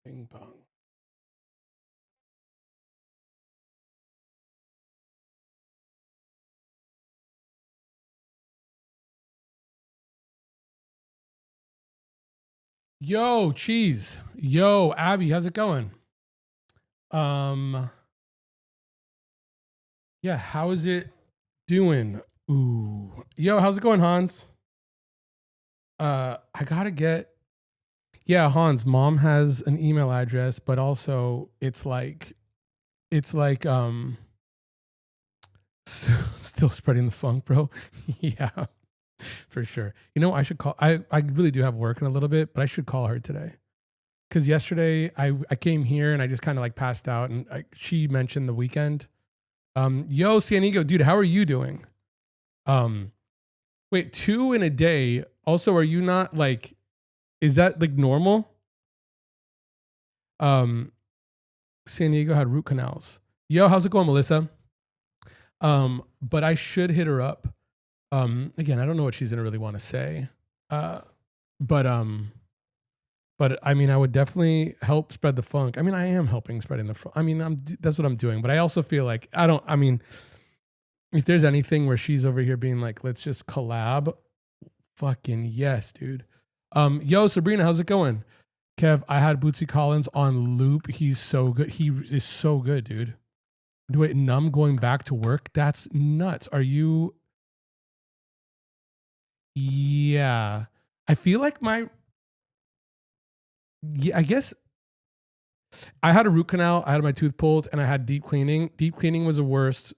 Ping pong. Yo, cheese. Yo, Abby, how's it going? Um, yeah, how is it doing? Ooh. Yo, how's it going, Hans? I gotta get yeah, Hans, mom has an email address, but also it's like still spreading the funk, bro. Yeah, for sure. You know, I should call I really do have work in a little bit, but I should call her today. Cause yesterday I came here and I just kind of like passed out and she mentioned the weekend. Yo, San Diego, dude, how are you doing? Um, wait, two in a day. Also, are you not like, is that like normal? Um, San Diego had root canals. Yo, how's it going, Melissa? But I should hit her up. Again, I don't know what she's gonna really want to say. Uh, but I mean, I would definitely help spread the funk. I mean, I am helping spreading the funk. I mean, that's what I'm doing. But I also feel like I don't. I mean, if there's anything where she's over here being like, let's just collab, fucking yes, dude. Yo, Sabrina, how's it going? Kev, I had Bootsy Collins on loop. He's so good. He is so good, dude. Wait, Numb going back to work? That's nuts. Are you? Yeah. I feel like my. Yeah, I guess I had a root canal. I had my tooth pulled, and I had deep cleaning. Deep cleaning was the worst.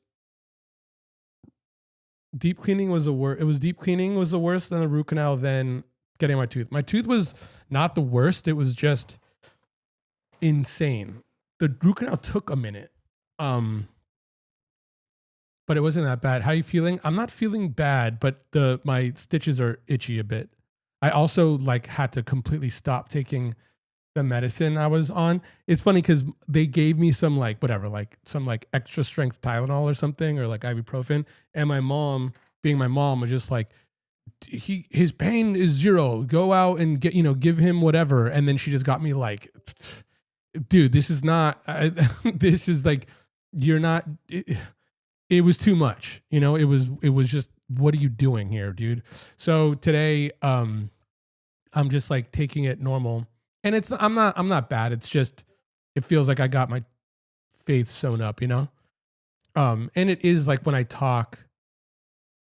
Deep cleaning was the worst. It was deep cleaning was the worst than the root canal. Then getting my tooth. My tooth was not the worst. It was just insane. The root canal took a minute. Um, but it wasn't that bad. How are you feeling? I'm not feeling bad, but the my stitches are itchy a bit. I also like had to completely stop taking the medicine I was on. It's funny because they gave me some like whatever, like some like extra strength Tylenol or something, or like ibuprofen. And my mom, being my mom, was just like, his pain is zero. Go out and get give him whatever. And then she just got me like, dude, this is not. This is like, you're not. It was too much. It was just, what are you doing here, dude? So today, I'm just like taking it normal, and I'm not bad. It's just it feels like I got my faith sewn up, and it is like when I talk,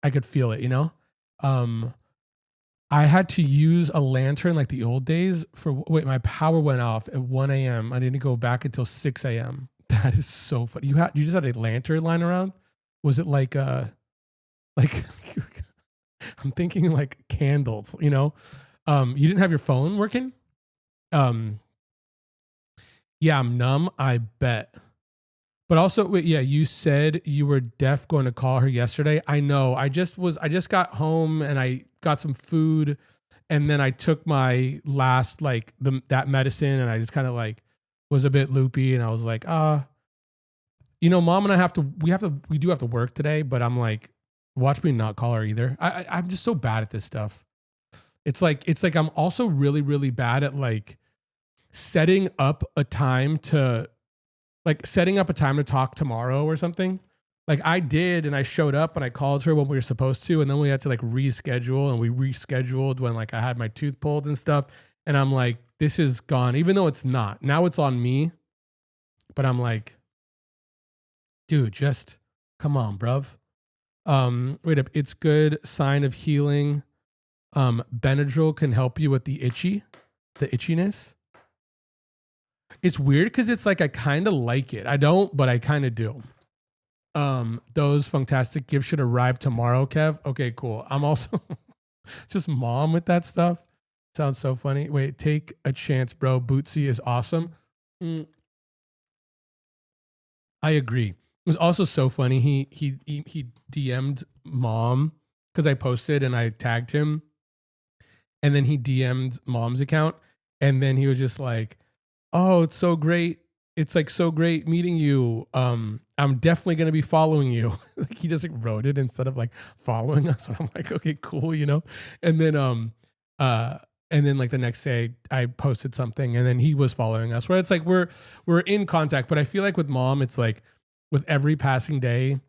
I could feel it. Um, I had to use a lantern like the old days for wait, my power went off at 1 a.m. I didn't go back until 6 a.m. That is so funny. You just had a lantern lying around? Was it like I'm thinking like candles? You didn't have your phone working? Um, yeah, I'm numb, I bet. But also, wait, yeah, you said you were deaf going to call her yesterday. I know. I just got home and I got some food, and then I took my last like that medicine, and I just kind of like was a bit loopy, and I was like, mom and I we do have to work today, but I'm like, watch me not call her either. I'm just so bad at this stuff. It's like I'm also really, really bad at like setting up a time to talk tomorrow or something. Like I did, and I showed up and I called her when we were supposed to, and then we had to like reschedule, and we rescheduled when like I had my tooth pulled and stuff. And I'm like, this is gone, even though it's not. Now it's on me, but I'm like, dude, just come on, bruv. Wait up, it's good sign of healing. Benadryl can help you with the itchiness. It's weird because it's like I kind of like it. I don't, but I kind of do. Those fantastic gifts should arrive tomorrow, Kev. Okay, cool. I'm also just mom with that stuff. Sounds so funny. Wait, take a chance, bro. Bootsy is awesome. Mm, I agree. It was also so funny. He DM'd mom because I posted and I tagged him, and then he DM'd mom's account, and then he was just like, "Oh, it's so great. It's like so great meeting you. I'm definitely gonna be following you." Like he just like wrote it instead of like following us. And I'm like, okay, cool. And then uh and then like the next day I posted something and then he was following us, where it's like we're in contact. But I feel like with mom, it's like with every passing day,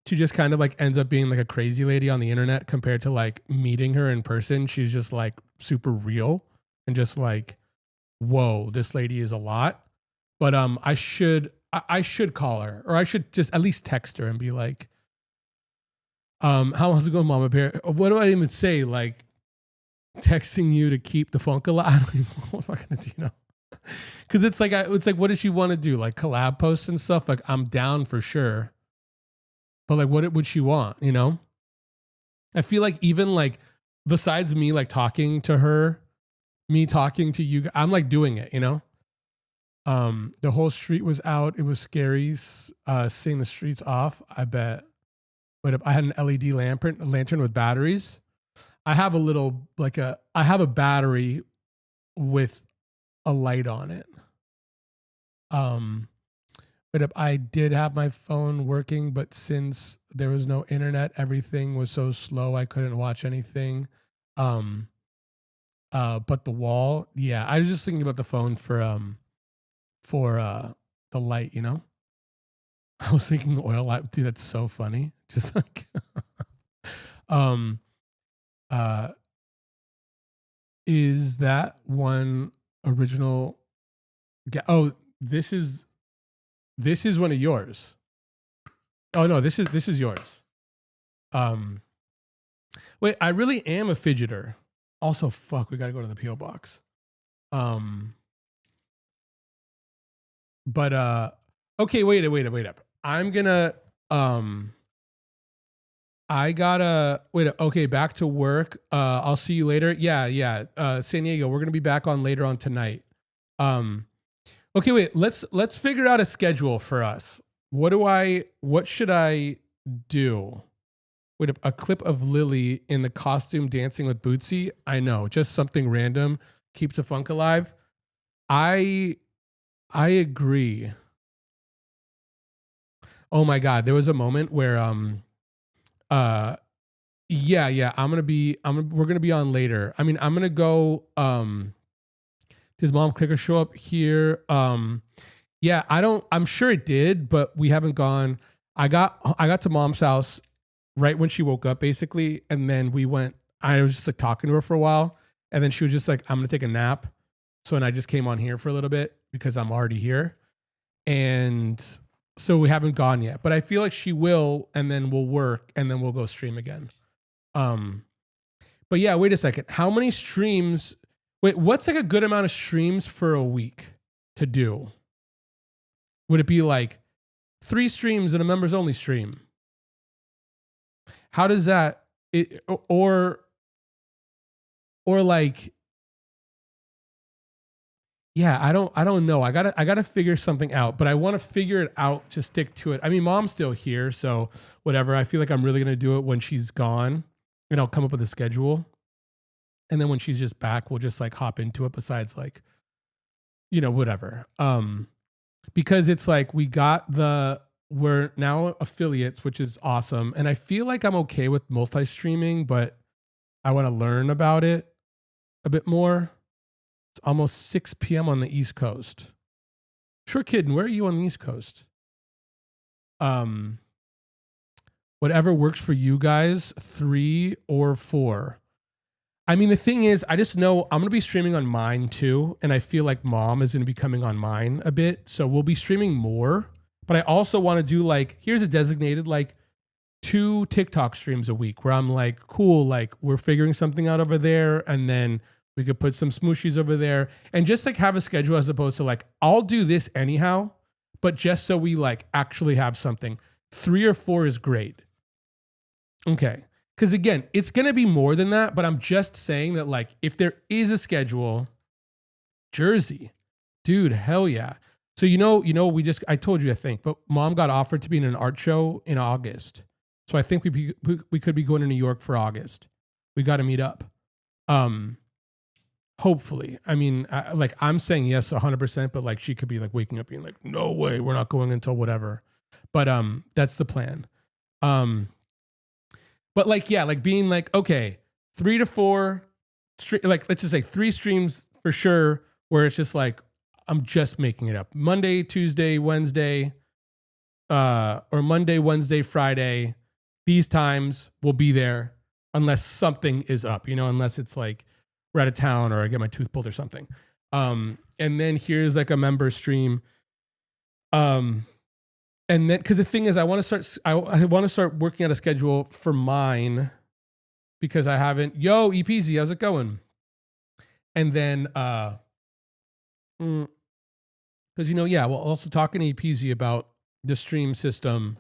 she just kind of like ends up being like a crazy lady on the internet compared to like meeting her in person. She's just like super real and just like, whoa, this lady is a lot. But I should call her, or I should just at least text her and be like, how's it going, Mama Bear? What do I even say? Like texting you to keep the funk alive. I don't even know what am I gonna do, you know? Because it's like what does she want to do? Like collab posts and stuff? Like I'm down for sure. But like what would she want, you know? I feel like even like besides me like talking to her, me talking to you, I'm like doing it, you know? The whole street was out. It was scary seeing the streets off. I bet. But I had an LED lantern with batteries. I have I have a battery with a light on it. But I did have my phone working, but since there was no internet, everything was so slow I couldn't watch anything. Um, but the wall, yeah, I was just thinking about the phone for the light, you know? I was thinking oil light, dude, that's so funny. Just like um uh is that one original oh, this is one of yours. Oh no, this is yours. Um wait, I really am a fidgeter. Also, fuck, we gotta go to the PO box. But okay, wait up. I'm gonna I gotta wait. Okay, back to work. I'll see you later. Yeah. San Diego, we're gonna be back on later on tonight. Um, okay, wait. Let's figure out a schedule for us. What should I do? Wait, a clip of Lily in the costume dancing with Bootsy. I know, just something random keeps the funk alive. I agree. Oh my god, there was a moment where uh yeah, we're gonna be on later. I mean, I'm gonna go does Mom Clicker show up here? Yeah, I'm sure it did, but we haven't gone. I got to Mom's house right when she woke up basically, and then I was just like talking to her for a while, and then she was just like, I'm gonna take a nap. So then I just came on here for a little bit because I'm already here. And so we haven't gone yet, but I feel like she will, and then we'll work, and then we'll go stream again. But yeah, wait a second. How many streams? Wait, what's like a good amount of streams for a week to do? Would it be like 3 streams and a members only stream? How does that or like yeah, I don't know. I gotta figure something out, but I want to figure it out to stick to it. I mean, Mom's still here, so whatever. I feel like I'm really gonna do it when she's gone, and I'll come up with a schedule. And then when she's just back, we'll just like hop into it. Besides, like, you know, whatever. Because it's like we're now affiliates, which is awesome, and I feel like I'm okay with multi-streaming, but I want to learn about it a bit more. It's almost 6 p.m. on the East Coast. Sure, kid. Where are you on the East Coast? Whatever works for you guys, 3 or 4. I mean, the thing is, I just know I'm going to be streaming on mine too. And I feel like Mom is going to be coming on mine a bit. So we'll be streaming more. But I also want to do like, here's a designated like 2 TikTok streams a week where I'm like, cool, like we're figuring something out over there. And then we could put some smooshies over there and just like have a schedule as opposed to like, I'll do this anyhow. But just so we like actually have something. 3 or 4 is great. Okay. Because again, it's going to be more than that, but I'm just saying that like if there is a schedule, Jersey, dude, hell yeah. So I told you I think, but Mom got offered to be in an art show in August. So I think we could be going to New York for August. We got to meet up. Hopefully. I mean, I'm saying yes 100%, but like she could be like waking up being like, no way, we're not going until whatever. But that's the plan. But like, yeah, like being like, okay, 3 to 4 like let's just say 3 streams for sure, where it's just like I'm just making it up. Monday, Tuesday, Wednesday, or Monday, Wednesday, Friday. These times will be there unless something is up, unless it's like we're out of town or I get my tooth pulled or something. And then here's like a member stream. And then because the thing is, I want to start working out a schedule for mine because I haven't. Yo, EPZ, how's it going? And then because well, also talking to EPZ about the stream system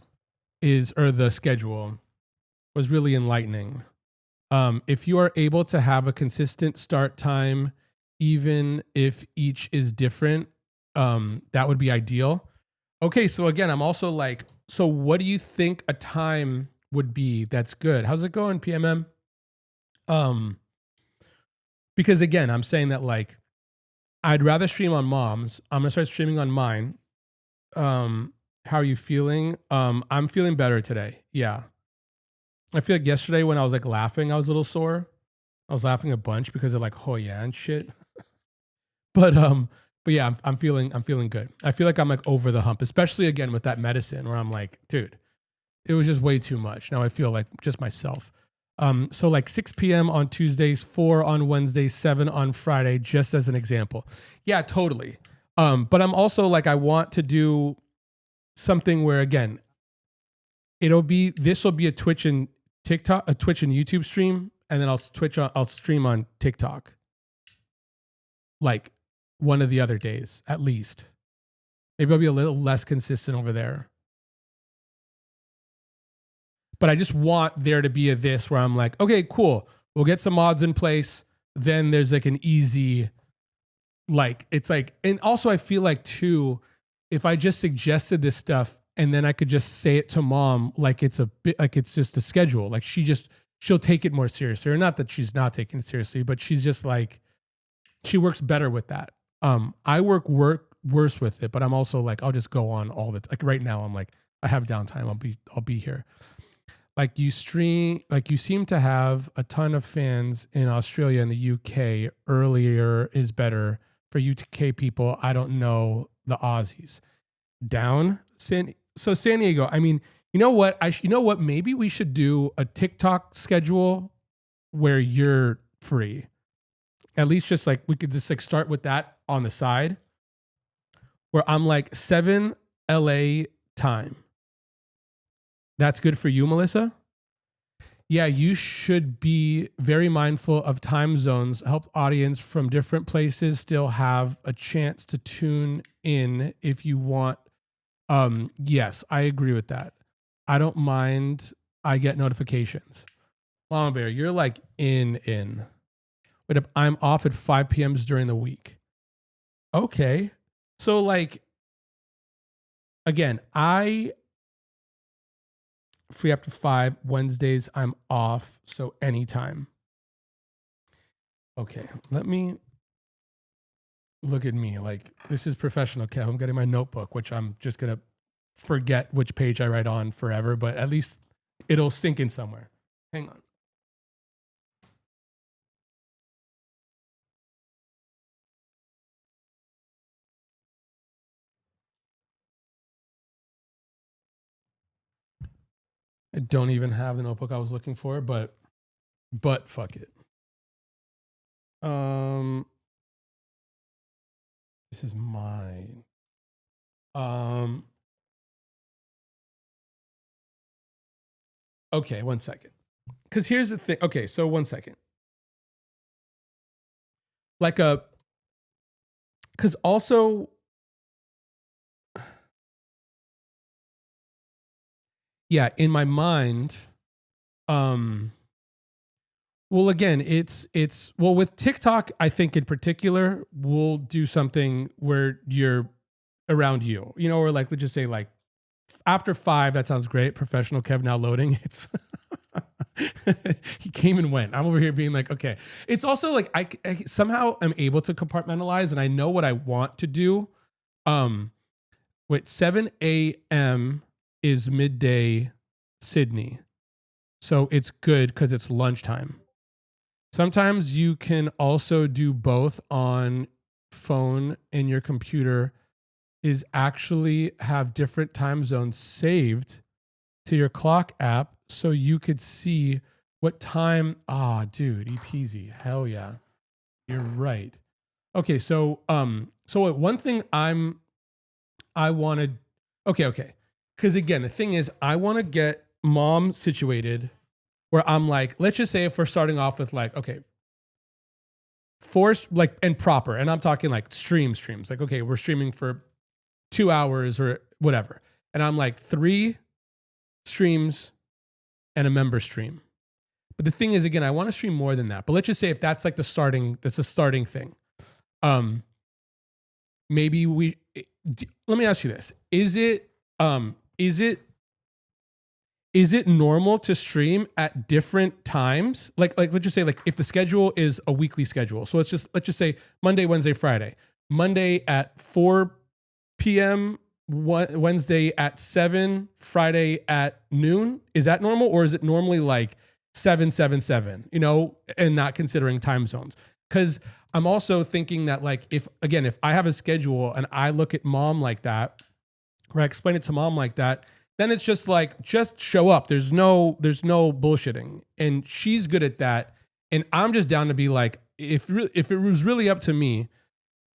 or the schedule was really enlightening. If you are able to have a consistent start time, even if each is different, that would be ideal. Okay, so again, I'm also like, so what do you think a time would be that's good? How's it going, PMM? Because again, I'm saying that like, I'd rather stream on mom's. I'm gonna start streaming on mine. How are you feeling? I'm feeling better today. Yeah. I feel like yesterday when I was like laughing, I was a little sore. I was laughing a bunch because of like Hoya and shit. But yeah, I'm feeling good. I feel like I'm like over the hump, especially again with that medicine where I'm like, dude, it was just way too much. Now I feel like just myself. So like 6 p.m. on Tuesdays, 4 on Wednesdays, 7 on Friday, just as an example. Yeah, totally. But I'm also like, I want to do something where again, this will be a Twitch and TikTok, a Twitch and YouTube stream, and then I'll stream on TikTok. Like one of the other days, at least. Maybe I'll be a little less consistent over there. But I just want there to be this where I'm like, okay, cool. We'll get some mods in place. Then there's like an easy, like, it's like, and also I feel like too, if I just suggested this stuff and then I could just say it to mom, like it's a bit, like it's just a schedule. Like she'll take it more seriously. Or not that she's not taking it seriously, but she's just like, she works better with that. I work worse with it, but I'm also like, I'll just go on all the like right now. I'm like, I have downtime. I'll be here. Like you seem to have a ton of fans in Australia and the UK. Earlier is better for UK people. I don't know the Aussies. Down San Diego. I mean, you know what? Maybe we should do a TikTok schedule where you're free. At least just like we could just like start with that on the side where I'm like 7 LA time. That's good for you, Melissa? Yeah, you should be very mindful of time zones. Help audience from different places still have a chance to tune in if you want. Yes, I agree with that. I don't mind. I get notifications. Mama Bear, you're like in. But I'm off at 5 p.m.s during the week. Okay. So like, again, free after 5 Wednesdays. I'm off. So anytime. Okay. Let me look at me. Like this is professional, Kev. I'm getting my notebook, which I'm just going to forget which page I write on forever, but at least it'll sink in somewhere. Hang on. I don't even have the notebook I was looking for, but fuck it. This is mine. Okay, 1 second. Because here's the thing. Okay, so 1 second. Because also, yeah, in my mind, well, again, it's well with TikTok, I think in particular, we'll do something where you're around you, or like let's just say like after 5, that sounds great. Professional Kev now loading. It's he came and went. I'm over here being like, okay. It's also like I somehow am able to compartmentalize and I know what I want to do. Wait, 7 a.m. is midday Sydney. So it's good because it's lunchtime. Sometimes you can also do both on phone, and your computer is actually have different time zones saved to your clock app so you could see what time. Ah, dude, easy. Hell yeah. You're right. Okay, so one thing I wanted. Okay. Because again, the thing is, I want to get mom situated where I'm like, let's just say if we're starting off with like, okay, forced like and proper, and I'm talking like streams, like, okay, we're streaming for 2 hours or whatever, and I'm like 3 streams and a member stream. But the thing is, again, I want to stream more than that. But let's just say if that's like that's a starting thing. Maybe let me ask you this. Is it normal to stream at different times? Like let's just say like if the schedule is a weekly schedule. So let's just say Monday, Wednesday, Friday. Monday at 4 p.m., Wednesday at 7, Friday at noon. Is that normal, or is it normally like 7, and not considering time zones? Because I'm also thinking that like if I have a schedule and I look at mom like that, or I explain it to mom like that, then it's just like, just show up. There's no bullshitting. And she's good at that. And I'm just down to be like, if it was really up to me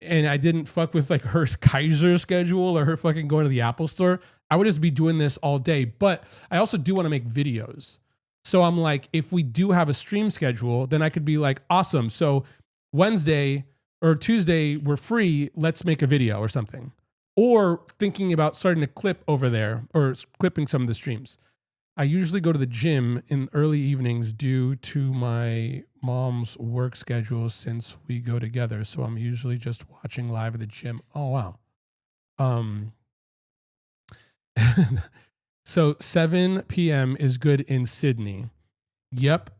and I didn't fuck with like her Kaiser schedule or her fucking going to the Apple store, I would just be doing this all day. But I also do want to make videos. So I'm like, if we do have a stream schedule, then I could be like, awesome. So Wednesday or Tuesday, we're free. Let's make a video or something. Or thinking about starting to clip over there or clipping some of the streams. I usually go to the gym in early evenings due to my mom's work schedule since we go together. So I'm usually just watching live at the gym. Oh, wow. So 7 p.m. is good in Sydney. Yep.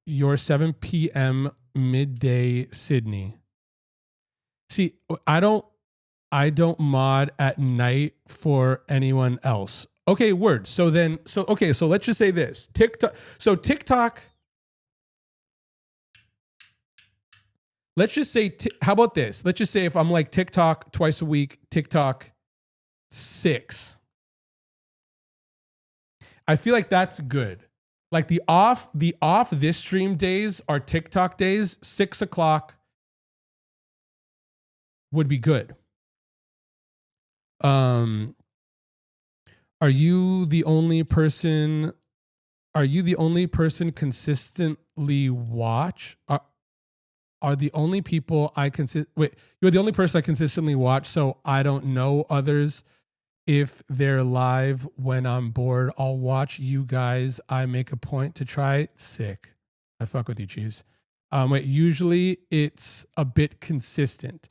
Your 7 p.m. midday Sydney. See, I don't mod at night for anyone else. Okay, word. So let's just say this. TikTok. Let's just say, how about this? Let's just say if I'm like TikTok twice a week, TikTok 6. I feel like that's good. Like the off this stream days are TikTok days. 6 o'clock would be good. Are you the only person consistently watch? Are the only people you're the only person I consistently watch, so I don't know others. If they're live when I'm bored, I'll watch you guys. I make a point to try. Sick. I fuck with you, Cheese. Usually it's a bit consistent.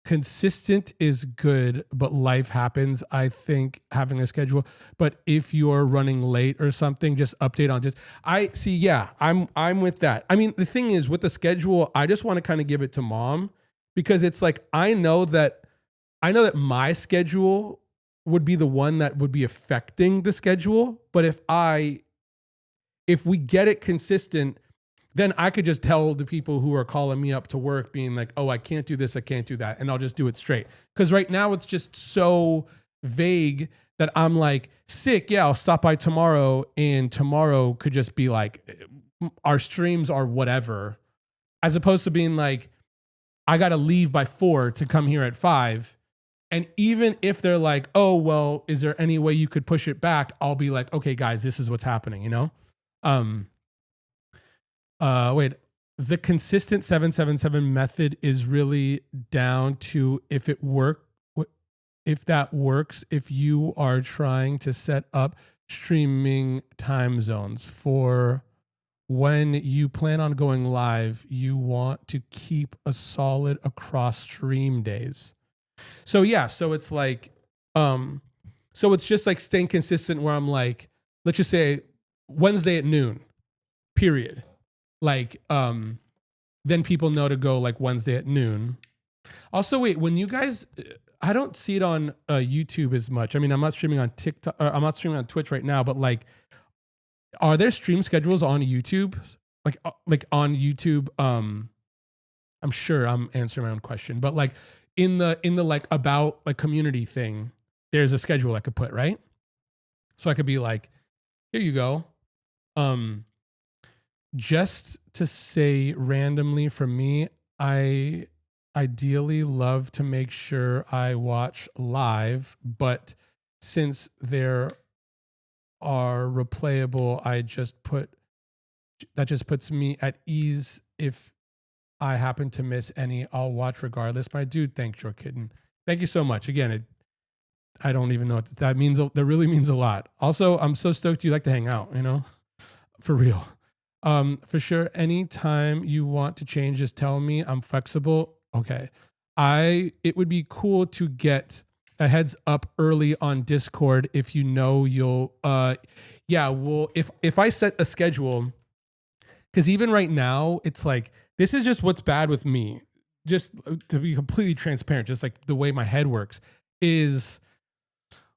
Consistent is good, but life happens. I think having a schedule, but if you're running late or something, just update on I see. Yeah, I'm with that. I mean, the thing is with the schedule, I just want to kind of give it to mom because it's like, I know that my schedule would be the one that would be affecting the schedule. But if we get it consistent, then I could just tell the people who are calling me up to work being like, oh, I can't do this, I can't do that. And I'll just do it straight. Because right now it's just so vague that I'm like, sick, yeah, I'll stop by tomorrow. And tomorrow could just be like, our streams are whatever. As opposed to being like, I got to leave by 4 to come here at 5. And even if they're like, oh, well, is there any way you could push it back? I'll be like, okay, guys, this is what's happening, Wait, the consistent 777 method is really down to if that works, if you are trying to set up streaming time zones for when you plan on going live, you want to keep a solid across stream days. So yeah, so it's like, so it's just like staying consistent where I'm like, let's just say Wednesday at noon, period. Like, then people know to go like Wednesday at noon. Also, wait, when you guys, I don't see it on YouTube as much. I mean, I'm not streaming on TikTok, or I'm not streaming on Twitch right now, but like, are there stream schedules on YouTube like on YouTube. I'm sure I'm answering my own question, but like in the like about like community thing, there's a schedule I could put, right? So I could be like, here you go. Um, just to say randomly for me, I ideally love to make sure I watch live, but since there are replayable, I just put that just puts me at ease. If I happen to miss any, I'll watch regardless. My dude, thanks, your kitten. Thank you so much. Again, I don't even know what that means. That really means a lot. Also, I'm so stoked you like to hang out, for real. For sure. Anytime you want to change, just tell me. I'm flexible. Okay. It would be cool to get a heads up early on Discord if you know you'll yeah, well, if I set a schedule, because even right now, it's like this is just what's bad with me. Just to be completely transparent, just like the way my head works is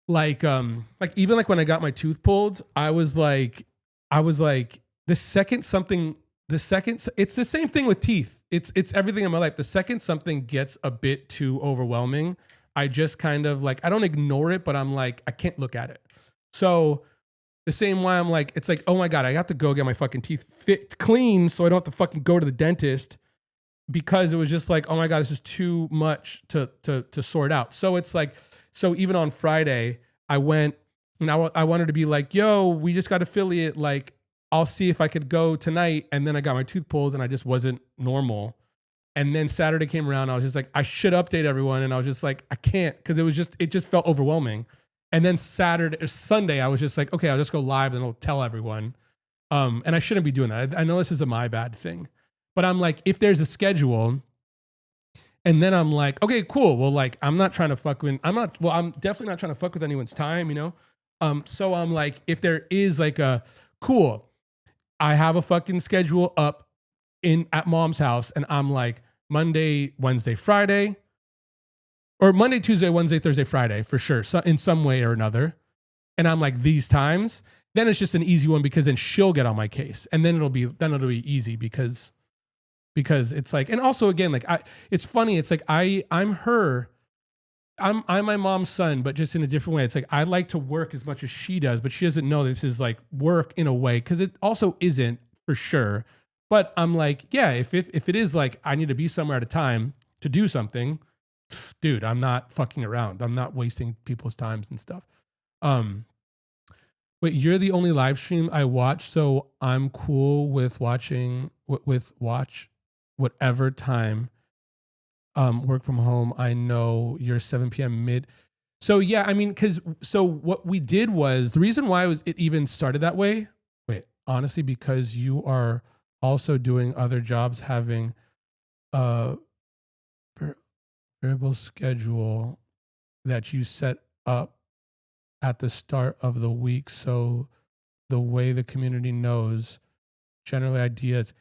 like even like when I got my tooth pulled, I was like the second something the second it's the same thing with teeth. It's everything in my life. The second something gets a bit too overwhelming, I just kind of like I don't ignore it, but I'm like I can't look at it. So the same way I'm like, it's like, oh my God, I have to go get my fucking teeth fit clean so I don't have to fucking go to the dentist because it was just like, oh my God, this is too much to sort out. So it's like, so even on Friday, I went and I wanted to be like, yo, we just got affiliate. Like, I'll see if I could go tonight. And then I got my tooth pulled and I just wasn't normal. And then Saturday came around. I was just like, I should update everyone. And I was just like, I can't because it just felt overwhelming. And then Saturday or Sunday, I was just like, okay, I'll just go live and I'll tell everyone. And I shouldn't be doing that. I know this is a my bad thing, but I'm like, if there's a schedule, and then I'm like, okay, cool. Well, like, I'm not trying to fuck with, I'm definitely not trying to fuck with anyone's time. So I'm like, if there is like a cool, I have a fucking schedule up at mom's house, and I'm like Monday, Wednesday, Friday, or Monday, Tuesday, Wednesday, Thursday, Friday for sure, so in some way or another. And I'm like these times, then it's just an easy one because then she'll get on my case, and then it'll be easy because it's like, and also again, like it's funny. It's like I'm her. I'm my mom's son, but just in a different way. It's like I like to work as much as she does, but she doesn't know this is like work in a way because it also isn't for sure. But I'm like, yeah, if it is like I need to be somewhere at a time to do something, dude, I'm not fucking around. I'm not wasting people's times and stuff. Um, Wait, you're the only live stream I watch, so I'm cool with watching watch whatever time. Work from home. I know you're 7 p.m. mid. So yeah, I mean, so what we did was the reason why it even started that way. Wait, honestly, because you are also doing other jobs, having a variable schedule that you set up at the start of the week, so the way the community knows generally ideas.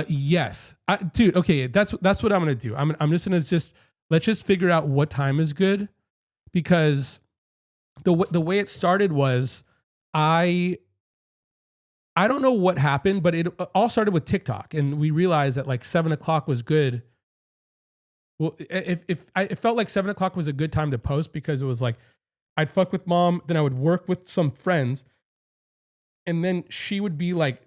Yes, dude. Okay, that's what I'm gonna do. I'm just gonna let's just figure out what time is good, because the way it started was I I don't know what happened, but it all started with TikTok, and we realized that like 7 o'clock was good. Well, it felt like 7 o'clock was a good time to post because it was like I'd fuck with mom, then I would work with some friends, and then she would be like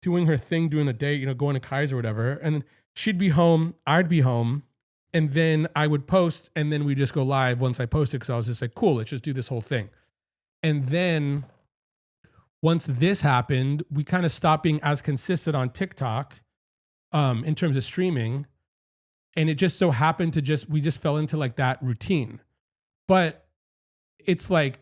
doing her thing during the day, going to Kai's or whatever. And then she'd be home, I'd be home, and then I would post, and then we just go live once I posted because I was just like, cool, let's just do this whole thing. And then once this happened, we kind of stopped being as consistent on TikTok in terms of streaming. And it just so happened we just fell into like that routine. But it's like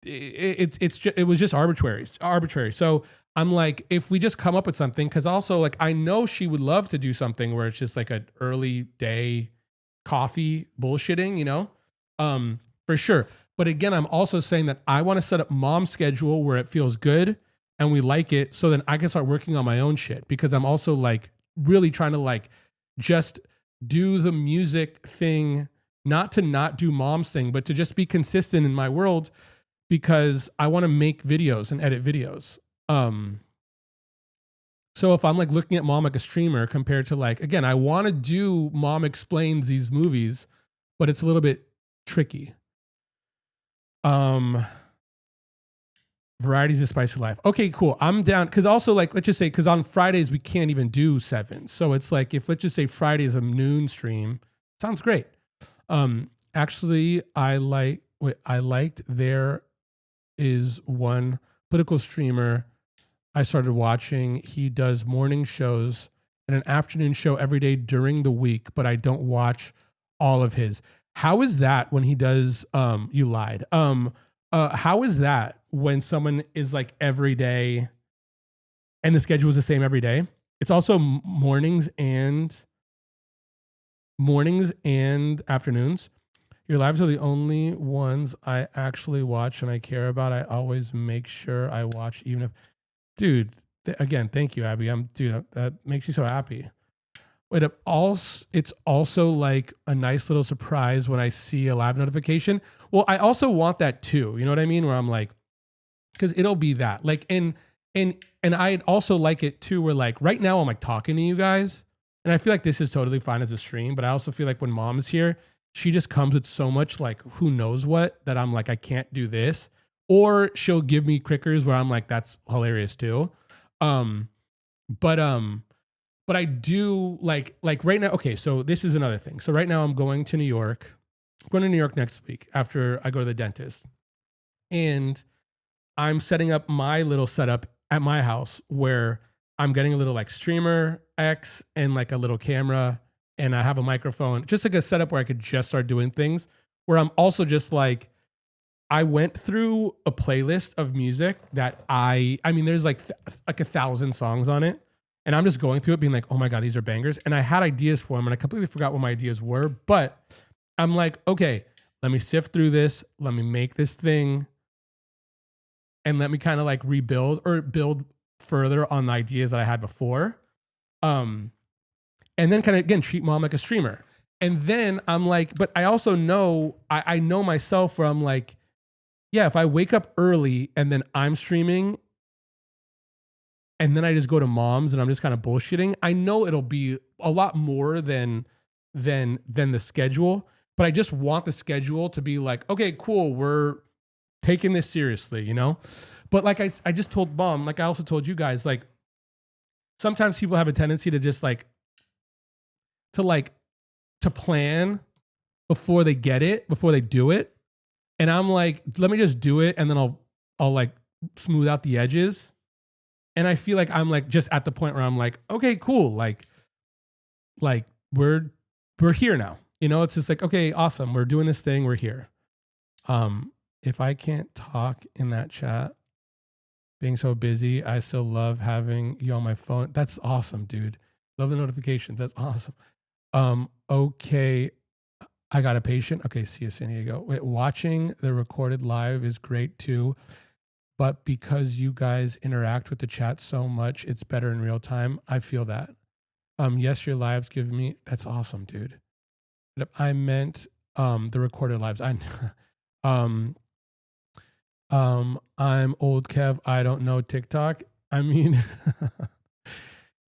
it was just arbitrary. So I'm like, if we just come up with something, because also like I know she would love to do something where it's just like an early day coffee bullshitting, for sure. But again, I'm also saying that I want to set up mom's schedule where it feels good and we like it, so then I can start working on my own shit, because I'm also like really trying to like just do the music thing, not to not do mom's thing, but to just be consistent in my world, because I want to make videos and edit videos. So if I'm like looking at Mom like a streamer compared to like, again, I want to do Mom explains these movies, but it's a little bit tricky. Varieties of spicy life. Okay, cool. I'm down because also like let's just say because on Fridays we can't even do 7, so it's like if let's just say Friday is a noon stream, sounds great. Actually, I liked there is one political streamer I started watching. He does morning shows and an afternoon show every day during the week, but I don't watch all of his. How is that when he does you lied. How is that when someone is like every day and the schedule is the same every day? It's also mornings and afternoons. Your lives are the only ones I actually watch and I care about. I always make sure I watch, even if, dude. Again, thank you, Abby. Dude. That makes you so happy. But it's also like a nice little surprise when I see a live notification. Well, I also want that too. You know what I mean? Where I'm like, because it'll be that like, and I'd also like it too. Where like right now I'm like talking to you guys, and I feel like this is totally fine as a stream. But I also feel like when Mom's here, she just comes with so much like who knows what that I'm like I can't do this, or she'll give me crickers where I'm like that's hilarious too. But I do like right now. Okay, so this is another thing. So right now I'm going to New York. I'm going to New York next week after I go to the dentist, and I'm setting up my little setup at my house where I'm getting a little like streamer X and like a little camera, and I have a microphone, just like a setup where I could just start doing things. Where I'm also just like, I went through a playlist of music that I mean, there's like 1,000 songs on it. And I'm just going through it being like, oh my God, these are bangers. And I had ideas for them and I completely forgot what my ideas were. But I'm like, okay, let me sift through this. Let me make this thing. And let me kind of like rebuild or build further on the ideas that I had before. And then kind of, again, treat Mom like a streamer. And then I'm like, but I also know, I know myself where I'm like, yeah, if I wake up early and then I'm streaming and then I just go to Mom's and I'm just kind of bullshitting, I know it'll be a lot more than the schedule. But I just want the schedule to be like, okay, cool, we're taking this seriously, you know? But like I just told Mom, like I also told you guys, like sometimes people have a tendency to just like to plan before they get it, before they do it. And I'm like, let me just do it and then I'll like smooth out the edges. And I feel like I'm like just at the point where I'm like, okay, cool. Like we're here now. You know, it's just like, okay, awesome. We're doing this thing. We're here. If I can't talk in that chat, being so busy, I still love having you on my phone. That's awesome, dude. Love the notifications. That's awesome. Okay. I got a patient. Okay, see you, San Diego. Wait, watching the recorded live is great too. But because you guys interact with the chat so much, it's better in real time. I feel that. Yes, your lives give me, that's awesome, dude. I meant the recorded lives. I'm old Kev. I don't know TikTok. I mean,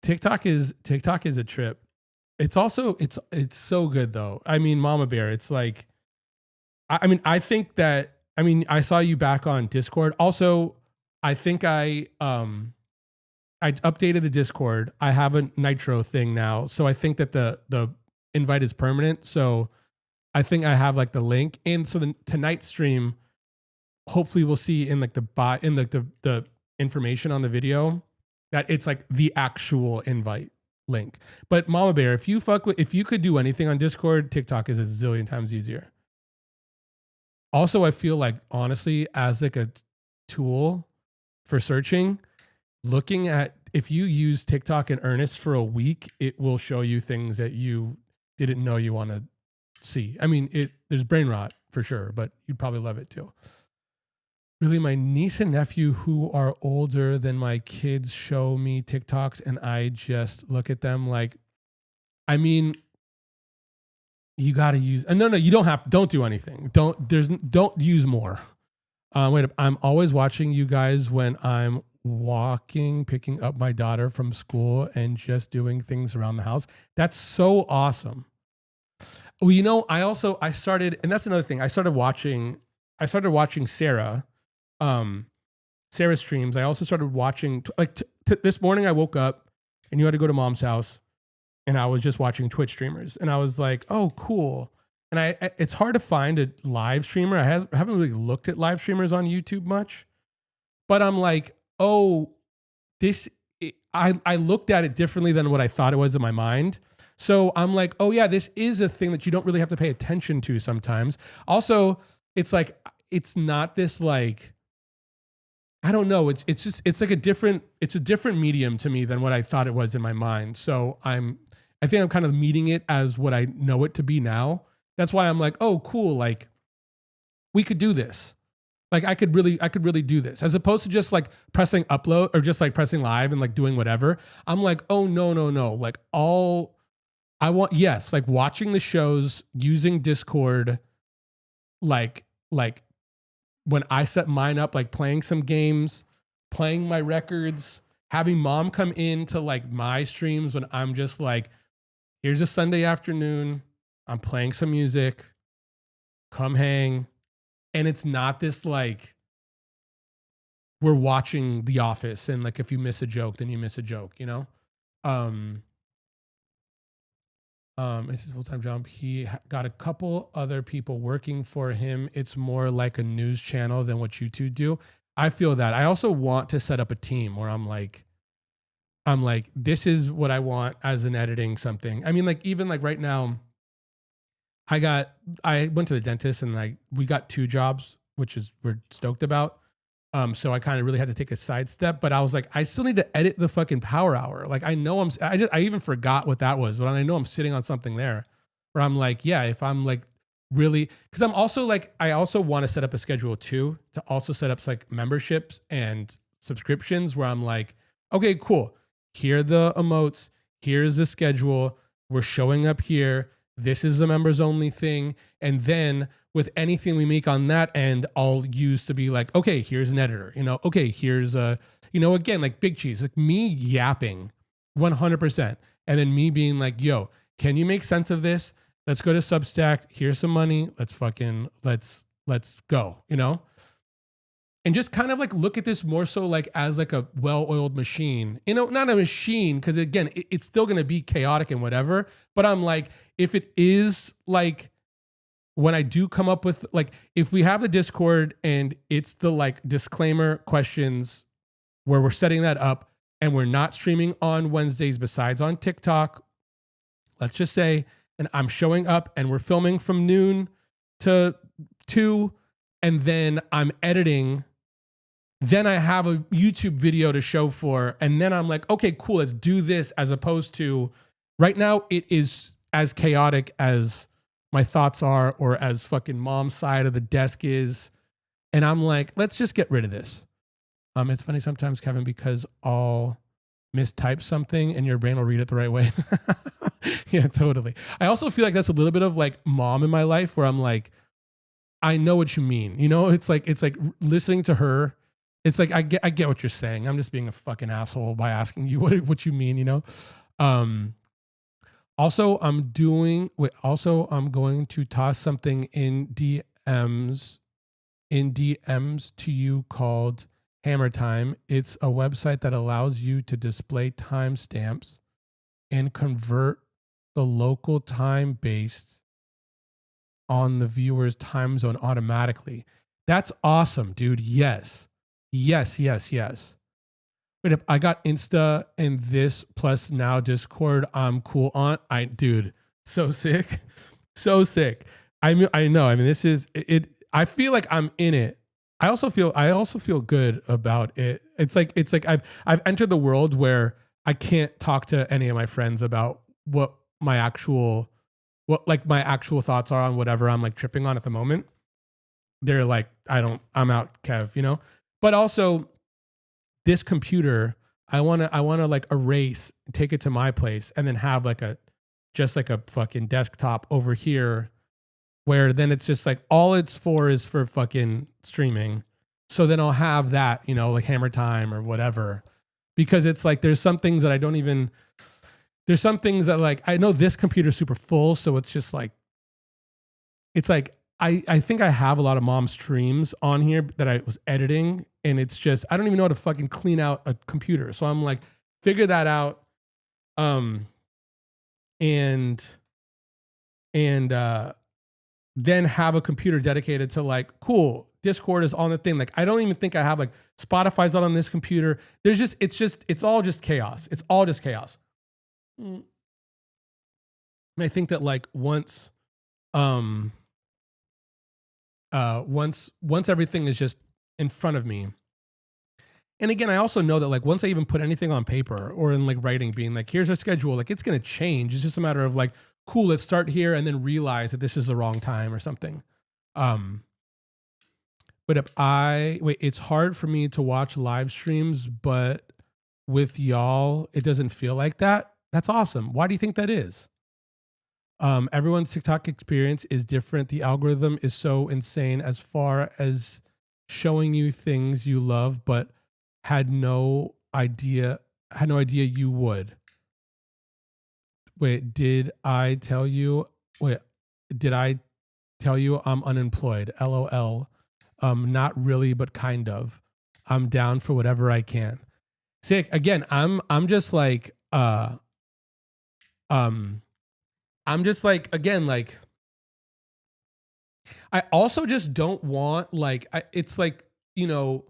TikTok is a trip. It's also it's so good though. I mean, Mama Bear, it's like I mean, I think that I saw you back on Discord. Also, I think I updated the Discord. I have a Nitro thing now. So I think that the invite is permanent. So I think I have like the link. And so tonight's stream, hopefully we'll see in like the information on the video that it's like the actual invite link. But Mama Bear, if you could do anything on Discord, TikTok is a zillion times easier. Also, I feel like honestly, as like a tool for searching, looking at if you use TikTok in earnest for a week, it will show you things that you didn't know you want to see. I mean, there's brain rot for sure, but you'd probably love it too. Really, my niece and nephew who are older than my kids show me TikToks and I just look at them like, I mean, you got to use, no, you don't do anything. Don't use more. Wait, I'm always watching you guys when I'm walking, picking up my daughter from school and just doing things around the house. That's so awesome. Well, I started, and that's another thing. I started watching um, Sarah streams. I also started watching, this morning I woke up and you had to go to mom's house and I was just watching Twitch streamers and I was like, oh, cool. And it's hard to find a live streamer. I haven't really looked at live streamers on YouTube much, but I'm like, oh, I looked at it differently than what I thought it was in my mind. So I'm like, oh yeah, this is a thing that you don't really have to pay attention to sometimes. Also, it's like, it's not this like, I don't know. It's like it's a different medium to me than what I thought it was in my mind. So I think I'm kind of meeting it as what I know it to be now. That's why I'm like, oh, cool. Like we could do this. Like I could really do this as opposed to just like pressing upload or just like pressing live and like doing whatever. I'm like, oh no, no, no. Like yes, like watching the shows, using Discord, like when I set mine up, like playing some games, playing my records, having mom come into like my streams when I'm just like, here's a Sunday afternoon, I'm playing some music, come hang. And it's not this like, we're watching The Office and like if you miss a joke, then you miss a joke, you know? It's his full-time job. He got a couple other people working for him. It's more like a news channel than what you two do. I feel that. I also want to set up a team where I'm like, this is what I want as an editing something. I mean, like even like right now, I went to the dentist and we got 2 jobs, which is we're stoked about. So I kind of really had to take a sidestep, but I was like, I still need to edit the fucking Power Hour. Like I know I even forgot what that was, but I know I'm sitting on something there where I'm like, yeah, if I'm like really, because I'm also like, I also want to set up a schedule too, to also set up like memberships and subscriptions where I'm like, okay, cool. Here are the emotes. Here's the schedule. We're showing up here. This is a members only thing. And then with anything we make on that end, I'll use to be like, okay, here's an editor, okay, here's again, like Big Cheese, like me yapping 100%. And then me being like, yo, can you make sense of this? Let's go to Substack. Here's some money. Let's go, and just kind of like look at this more so like as like a well-oiled machine, not a machine. Cause again, it's still going to be chaotic and whatever, but I'm like, if it is like, when I do come up with like, if we have the Discord and it's the like disclaimer questions where we're setting that up and we're not streaming on Wednesdays besides on TikTok, let's just say, and I'm showing up and we're filming from noon to 2 and then I'm editing, then I have a YouTube video to show for, and then I'm like, okay, cool, let's do this, as opposed to right now it is as chaotic as my thoughts are or as fucking mom's side of the desk is. And I'm like, let's just get rid of this. It's funny sometimes, Kevin, because I'll mistype something and your brain will read it the right way. Yeah, totally. I also feel like that's a little bit of like mom in my life where I'm like, I know what you mean. It's like listening to her. It's like, I get what you're saying. I'm just being a fucking asshole by asking you what you mean, Also, I'm going to toss something in DMs to you called Hammer Time. It's a website that allows you to display timestamps and convert the local time based on the viewer's time zone automatically. That's awesome, dude. Yes. Wait, I got Insta and this plus now Discord. I'm cool on. Dude, so sick. So sick. I know. I mean, this is it. I feel like I'm in it. I also feel good about it. It's like I've entered the world where I can't talk to any of my friends about what my actual thoughts are on whatever I'm like tripping on at the moment. They're like, I'm out, Kev, But also this computer, I want to like erase, take it to my place and then have like a fucking desktop over here where then it's just like all it's for is for fucking streaming. So then I'll have that, you know, like Hammer Time or whatever, because it's like there's some things that I don't even. There's some things that like I know this computer's super full, so it's just like it's like I think I have a lot of mom's streams on here that I was editing, and it's just I don't even know how to fucking clean out a computer. So I'm like, figure that out. Um and and then have a computer dedicated to like, cool, Discord is on the thing. Like I don't even think I have like Spotify's not on this computer. There's just it's all just chaos. It's all just chaos. And I think that like um once everything is just in front of me. And again, I also know that like once I even put anything on paper or in like writing, being like, here's a schedule, like it's gonna change. It's just a matter of like, cool, let's start here and then realize that this is the wrong time or something. But if I wait, it's hard for me to watch live streams, but with y'all, it doesn't feel like that. That's awesome. Why do you think that is? Everyone's TikTok experience is different. The algorithm is so insane as far as showing you things you love, but had no idea you would. Wait, did I tell you? Wait, did I tell you I'm unemployed? LOL. Not really, but kind of. I'm down for whatever I can. Sick. Again, I'm just like I'm just like, again, like, I also just don't want, like, it's like, you know,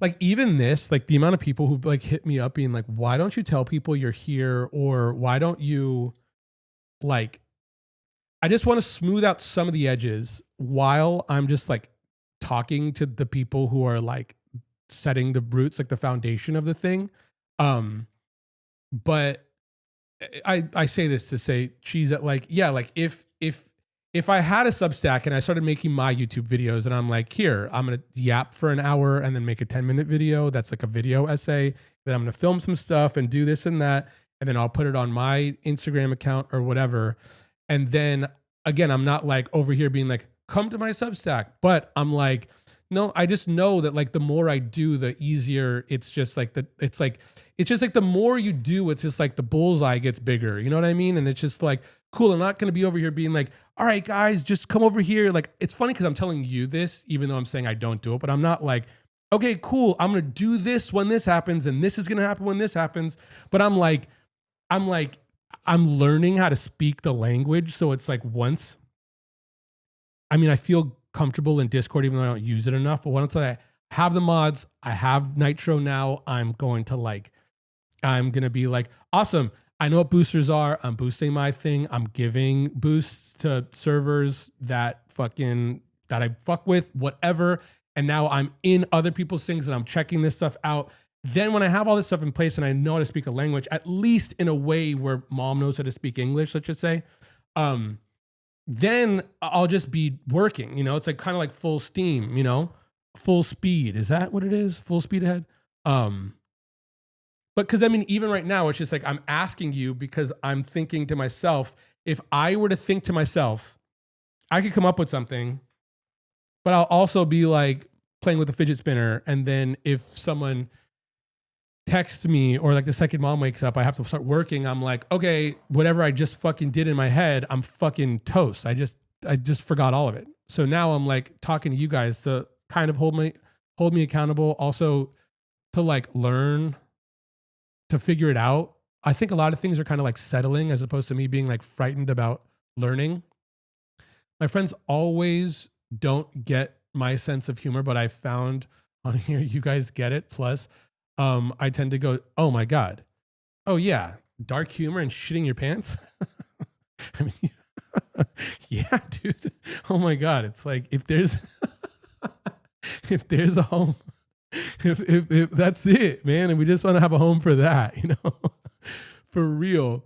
like even this, like the amount of people who like hit me up being like, why don't you tell people you're here? Or why don't you like, I just want to smooth out some of the edges while I'm just like talking to the people who are like setting the roots, like the foundation of the thing. But I say this to say cheese that like, yeah, like if I had a Substack and I started making my YouTube videos and I'm like, here, I'm going to yap for an hour and then make a 10-minute video. That's like a video essay. Then I'm going to film some stuff and do this and that. And then I'll put it on my Instagram account or whatever. And then again, I'm not like over here being like, come to my Substack, but I'm like, no, I just know that like the more I do, the easier it's just like it's just like the more you do, it's just like the bullseye gets bigger. You know what I mean? And it's just like, cool. I'm not going to be over here being like, all right, guys, just come over here. Like, it's funny because I'm telling you this, even though I'm saying I don't do it, but I'm not like, okay, cool. I'm going to do this when this happens. And this is going to happen when this happens. But I'm learning how to speak the language. So it's like I feel comfortable in Discord, even though I don't use it enough. But once I have the mods, I have Nitro now, I'm going to be like, awesome. I know what boosters are. I'm boosting my thing. I'm giving boosts to servers that I fuck with, whatever. And now I'm in other people's things and I'm checking this stuff out. Then when I have all this stuff in place and I know how to speak a language, at least in a way where mom knows how to speak English, let's just say, then I'll just be working, you know, it's like kind of like full steam, you know, full speed. Is that what it is? Full speed ahead. But because even right now, it's just like I'm asking you because I'm thinking to myself, if I were to think to myself, I could come up with something, but I'll also be like playing with a fidget spinner. And then if someone texts me or like the second mom wakes up, I have to start working. I'm like, okay, whatever I just fucking did in my head, I'm fucking toast. I just forgot all of it. So now I'm like talking to you guys to kind of hold me accountable. Also to like learn to figure it out. I think a lot of things are kind of like settling as opposed to me being like frightened about learning. My friends always don't get my sense of humor, but I found on here, you guys get it. Plus, I tend to go, oh my God. Oh yeah. Dark humor and shitting your pants. Yeah, dude. Oh my God. It's like, if there's a home, if that's it, man. And we just want to have a home for that, you know, for real.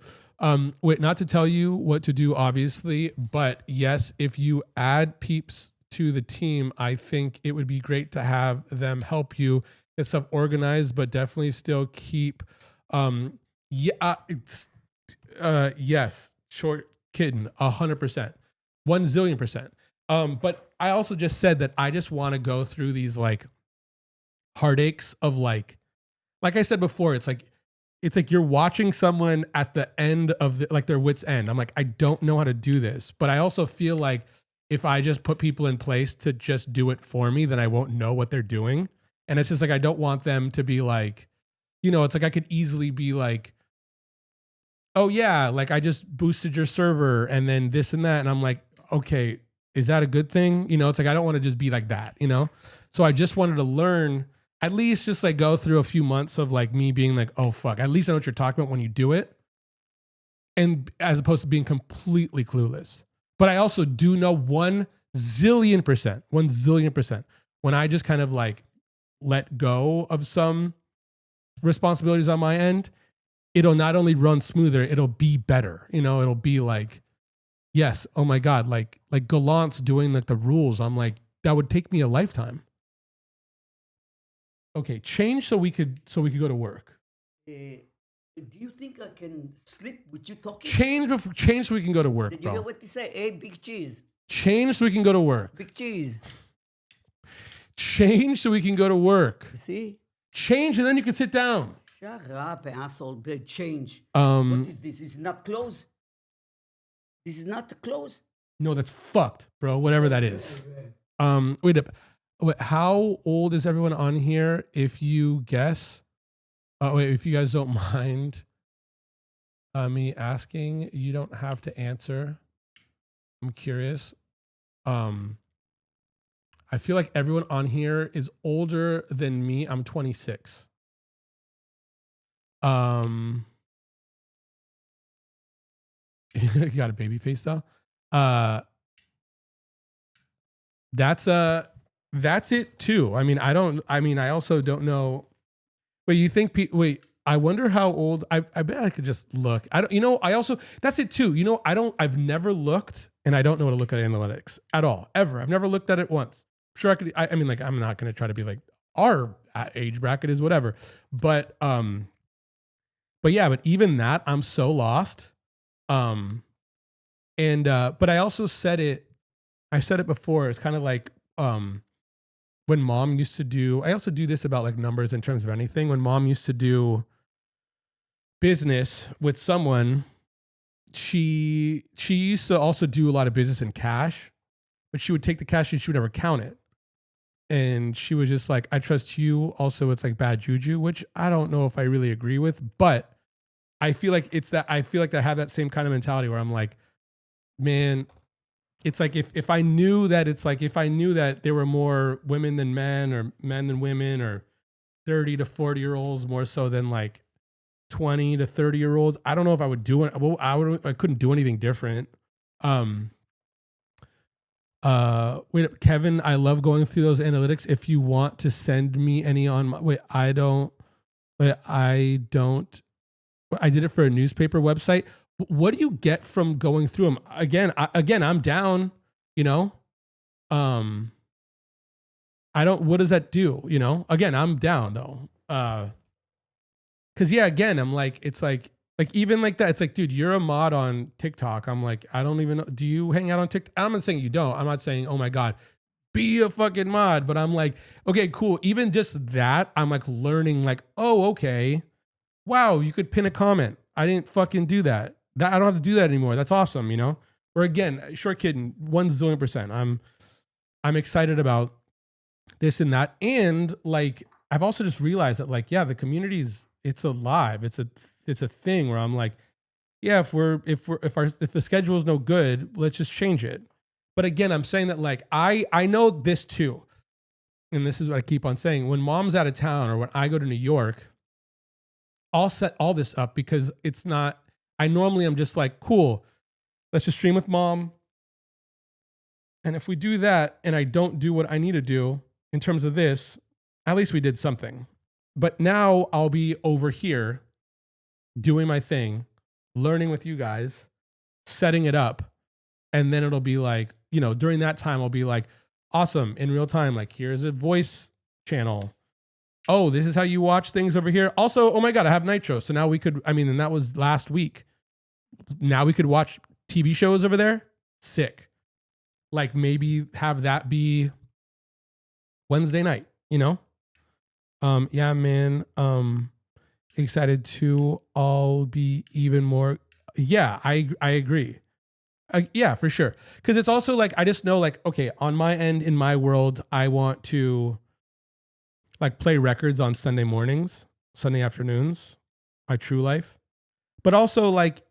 Wait, not to tell you what to do, obviously, but yes, if you add peeps to the team, I think it would be great to have them help you get stuff organized, but definitely still keep, yes, short kitten, 100%, 1 zillion %. But I also just said that I just want to go through these like heartaches of like I said before, it's like you're watching someone at the end of like their wits end. I'm like, I don't know how to do this, but I also feel like if I just put people in place to just do it for me, then I won't know what they're doing. And it's just like, I don't want them to be like, it's like I could easily be like, oh yeah, like I just boosted your server and then this and that. And I'm like, okay, is that a good thing? It's like, I don't want to just be like that, So I just wanted to learn, at least just like go through a few months of like me being like, oh fuck, at least I know what you're talking about when you do it. And as opposed to being completely clueless. But I also do know 1,000,000%, when I just kind of like let go of some responsibilities on my end, it'll not only run smoother, it'll be better. It'll be like, yes, oh my God, like Gallant's doing like the rules. I'm like, that would take me a lifetime. Okay, change so we could go to work. Do you think I can sleep with you talking? Change so we can go to work. Did you hear what they say? Hey, big cheese. Change so we can go to work. Big cheese. Change so we can go to work. You see? Change and then you can sit down. Shut up, asshole. Change. What is this? Is not close? This is not the close? No, that's fucked, bro. Whatever that is. Wait up. How old is everyone on here? If you guess, if you guys don't mind me asking, you don't have to answer. I'm curious. I feel like everyone on here is older than me. I'm 26. You got a baby face though. That's it too. I also don't know. Wait, you think I wonder how old I bet I could just look. That's it too. I've never looked and I don't know how to look at analytics at all, ever. I've never looked at it once. Sure, I could, I'm not going to try to be like our age bracket is whatever, but even that I'm so lost. But I also said it before. It's kind of like, when mom used to do, I also do this about like numbers in terms of anything. When mom used to do business with someone, she used to also do a lot of business in cash, but she would take the cash and she would never count it. And she was just like, I trust you. Also, it's like bad juju, which I don't know if I really agree with, but I feel like I have that same kind of mentality where I'm like, man, it's like if I knew that there were more women than men or men than women or 30 to 40-year-olds more so than like 20 to 30-year-olds, I don't know if I would do it. Well, I couldn't do anything different. Wait, Kevin, I love going through those analytics. If you want to send me any on my, I did it for a newspaper website. What do you get from going through them? Again, I'm down, what does that do? Again, I'm down though. Cause again, I'm like, it's like even like that, it's like, dude, you're a mod on TikTok. I'm like, I don't even know. Do you hang out on TikTok? I'm not saying you don't. I'm not saying, oh my God, be a fucking mod. But I'm like, okay, cool. Even just that, I'm like learning like, oh, okay. Wow, you could pin a comment. I didn't fucking do that. I don't have to do that anymore. That's awesome, Or again, short kidding, 1,000,000%. I'm excited about this and that. And like, I've also just realized that like, yeah, the community's, it's alive. It's a thing where I'm like, yeah, if the schedule is no good, let's just change it. But again, I'm saying that like, I know this too. And this is what I keep on saying. When mom's out of town or when I go to New York, I'll set all this up because it's not, I normally am just like, cool, let's just stream with mom. And if we do that and I don't do what I need to do in terms of this, at least we did something. But now I'll be over here doing my thing, learning with you guys, setting it up. And then it'll be like, during that time, I'll be like, awesome, in real time, like here's a voice channel. Oh, this is how you watch things over here. Also, oh my God, I have Nitro. So now we could, and that was last week. Now we could watch TV shows over there. Sick. Like maybe have that be Wednesday night, Yeah, man. Excited to all be even more. Yeah, I agree. Yeah, for sure. Because it's also like I just know like okay, on my end in my world, I want to like play records on Sunday mornings, Sunday afternoons, my true life. But also like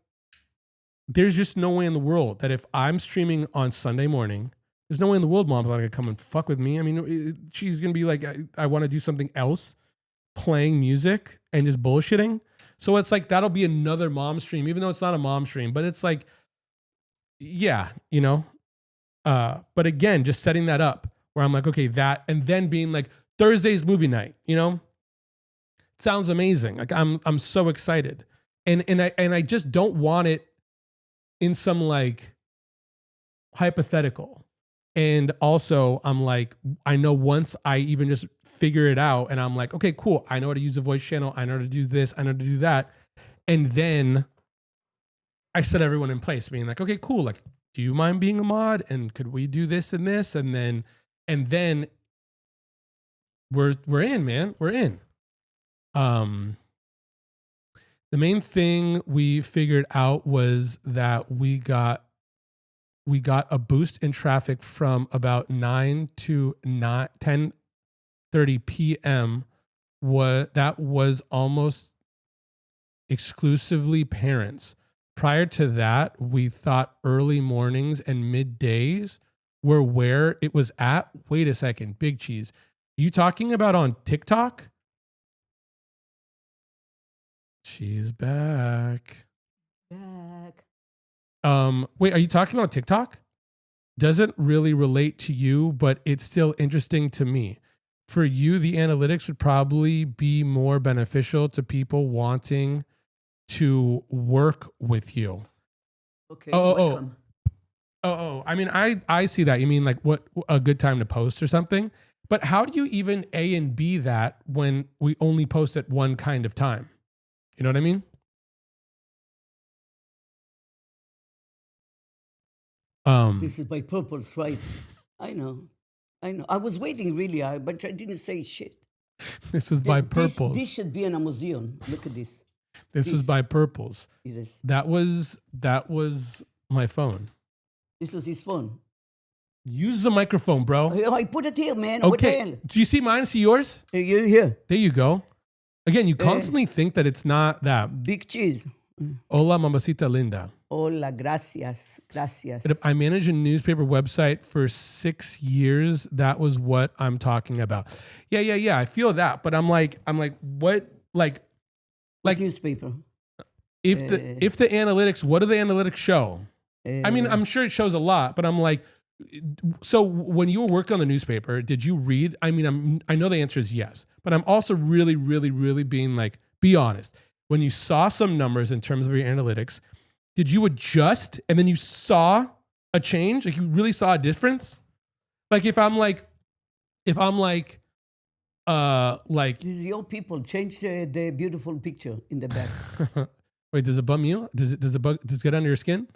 there's just no way in the world that if I'm streaming on Sunday morning, there's no way in the world mom's not gonna come and fuck with me. I mean, she's gonna be like, I want to do something else, playing music and just bullshitting. So it's like that'll be another mom stream, even though it's not a mom stream. But it's like, yeah, you know. But again, just setting that up where I'm like, okay, that, and then being like Thursday's movie night, you know, it sounds amazing. Like I'm so excited, and I just don't want it in some like hypothetical. And also, I'm like, I know once I even just figure it out and I'm like, okay, cool. I know how to use a voice channel. I know how to do this. I know how to do that. And then I set everyone in place, being like, okay, cool. Like, do you mind being a mod? And could we do this and this? And then we're in, man. We're in. The main thing we figured out was that we got a boost in traffic from about 9 to 10:30 p.m. That was almost exclusively parents. Prior to that, we thought early mornings and middays were where it was at. Wait a second, Big Cheese. You talking about on TikTok? She's back. Back. Wait, are you talking about TikTok? Doesn't really relate to you, but it's still interesting to me. For you, the analytics would probably be more beneficial to people wanting to work with you. Okay. Oh, Welcome. I mean, I see that. You mean like what a good time to post or something? But how do you even A and B that when we only post at one kind of time? You know what I mean? This is by purpose, right? I know. I was waiting really, but I didn't say shit. This was by This purples. should be in a museum. Look at this. This was this. by purples. This. That was my phone. This was his phone. Use the microphone, bro. I put it here, man. What the Okay. hell? Do you see mine? See yours? You here? There you go. Again, you constantly think that it's not that. Big cheese. Hola, mamacita linda. Hola, gracias, gracias. But if I managed a newspaper website for 6 years. That was what I'm talking about. Yeah. I feel that, but I'm like, what? Like Newspaper. if the analytics, what do the analytics show? I mean, I'm sure it shows a lot, but I'm like, so when you were working on the newspaper, did you read? I mean, I know the answer is yes, but I'm also really, really, really being like, be honest. When you saw some numbers in terms of your analytics, did you adjust and then you saw a change? Like you really saw a difference? Like if I'm like, This is your people. Change the beautiful picture in the back. wait, does it bum you? Does it get under your skin?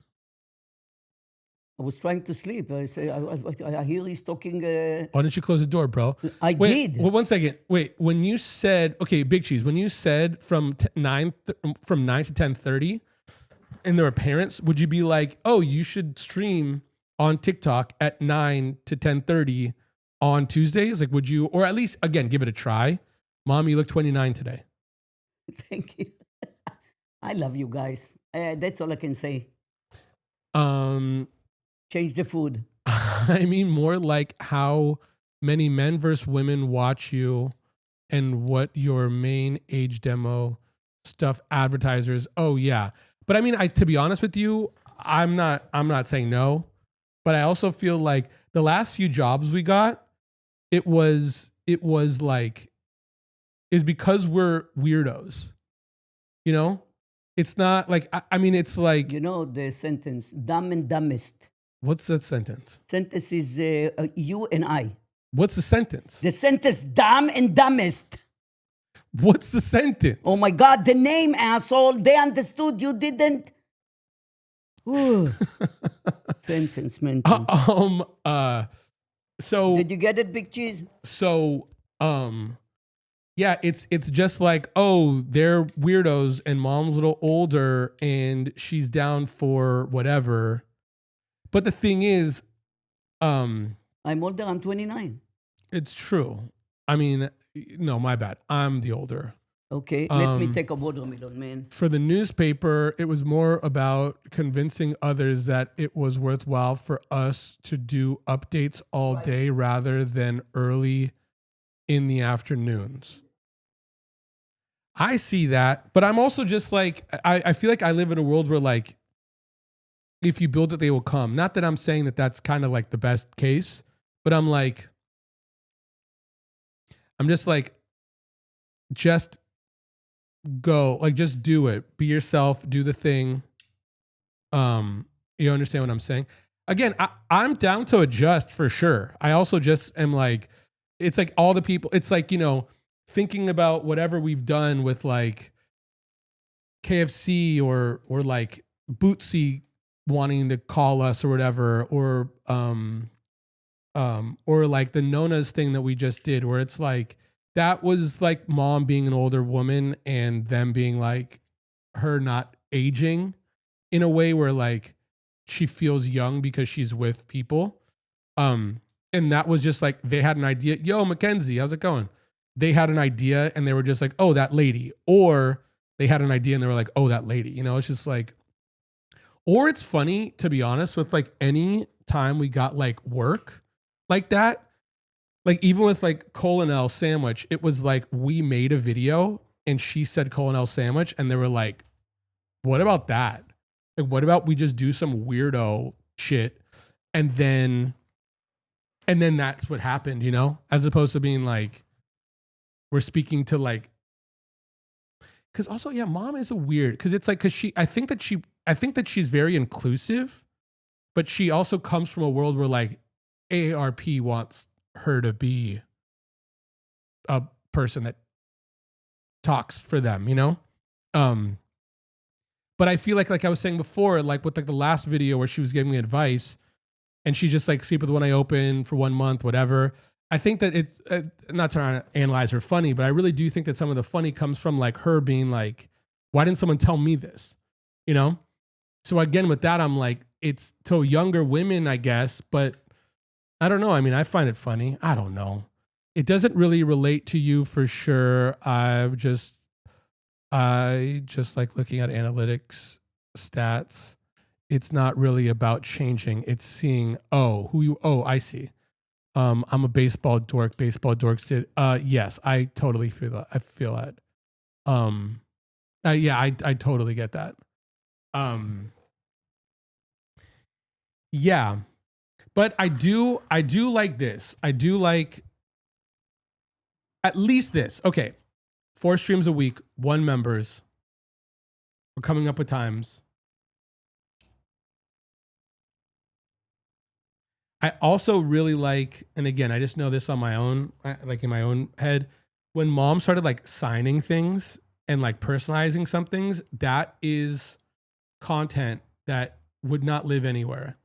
I was trying to sleep. I say, I hear he's talking. Why don't you close the door, bro? I Wait, did. well, 1 second. Wait, when you said, okay, Big Cheese, when you said from 9 to 10:30, and there were parents, would you be like, oh, you should stream on TikTok at 9 to 10:30 on Tuesdays? Like, would you, or at least again, give it a try? Mom, you look 29 today. Thank you. I love you guys. That's all I can say. Change the food. I mean, more like how many men versus women watch you and what your main age demo stuff advertisers. Oh yeah. But I mean, to be honest with you, I'm not saying no, but I also feel like the last few jobs we got, it was like, is because we're weirdos, you know? It's not like, I mean, it's like, You know the sentence, dumb and dumbest. what's that sentence? Sentence is you and I. What's the sentence? The sentence, dumb and dumbest. What's the sentence? Oh my God, the name, asshole. They understood, you didn't. Ooh. Sentence, mentence. So Did you get it, Big Cheese? So, Yeah, it's just like, oh, they're weirdos and mom's a little older and she's down for whatever. But the thing is, I'm older. I'm 29. it's true. I mean, no, my bad. I'm the older. Okay, let me take a watermelon, man. For the newspaper, it was more about convincing others that it was worthwhile for us to do updates all day rather than early in the afternoons. I see that, but I'm also just like, I feel like I live in a world where like, if you build it, they will come. Not that I'm saying that that's kind of like the best case, but I'm just like, just go, like, just do it. Be yourself, do the thing. You understand what I'm saying? Again, I'm down to adjust for sure. I also just am like, it's like all the people, it's like, you know, thinking about whatever we've done with like KFC or like Bootsy wanting to call us or whatever, or like the Nona's thing that we just did, where it's like that was like mom being an older woman and them being like her not aging in a way where like she feels young because she's with people. And that was just like they had an idea. Yo, Mackenzie, how's it going? They had an idea and they were just like, oh, that lady. Or they had an idea and they were like, oh, that lady. You know, it's just like, or it's funny, to be honest, with like any time we got like work like that, like even with like Colonel Sandwich, it was like we made a video and she said Colonel Sandwich and they were like, what about that? Like, what about we just do some weirdo shit and then that's what happened, you know, as opposed to being like, we're speaking to like, because also, yeah, mom is a weird, because it's like, because I think that she's very inclusive, but she also comes from a world where like AARP wants her to be a person that talks for them, you know? But I feel like I was saying before, like with like the last video where she was giving me advice and she just like sleep with one eye open for 1 month, whatever. I think that it's not trying to analyze her funny, but I really do think that some of the funny comes from like her being like, why didn't someone tell me this? You know? So again, with that, I'm like, it's to younger women, I guess, but I don't know. I mean, I find it funny. I don't know. It doesn't really relate to you for sure. I just like looking at analytics stats. It's not really about changing. It's seeing, I see. I'm a baseball dork. Baseball dorks did. Yes, I totally feel that. I feel that. Yeah, I totally get that. Yeah, but I do like this. I do like at least this. Okay, 4 streams a week, 1 members. We're coming up with times. I also really like, and again, I just know this on my own, like in my own head, when mom started like signing things and like personalizing some things, that is content that would not live anywhere.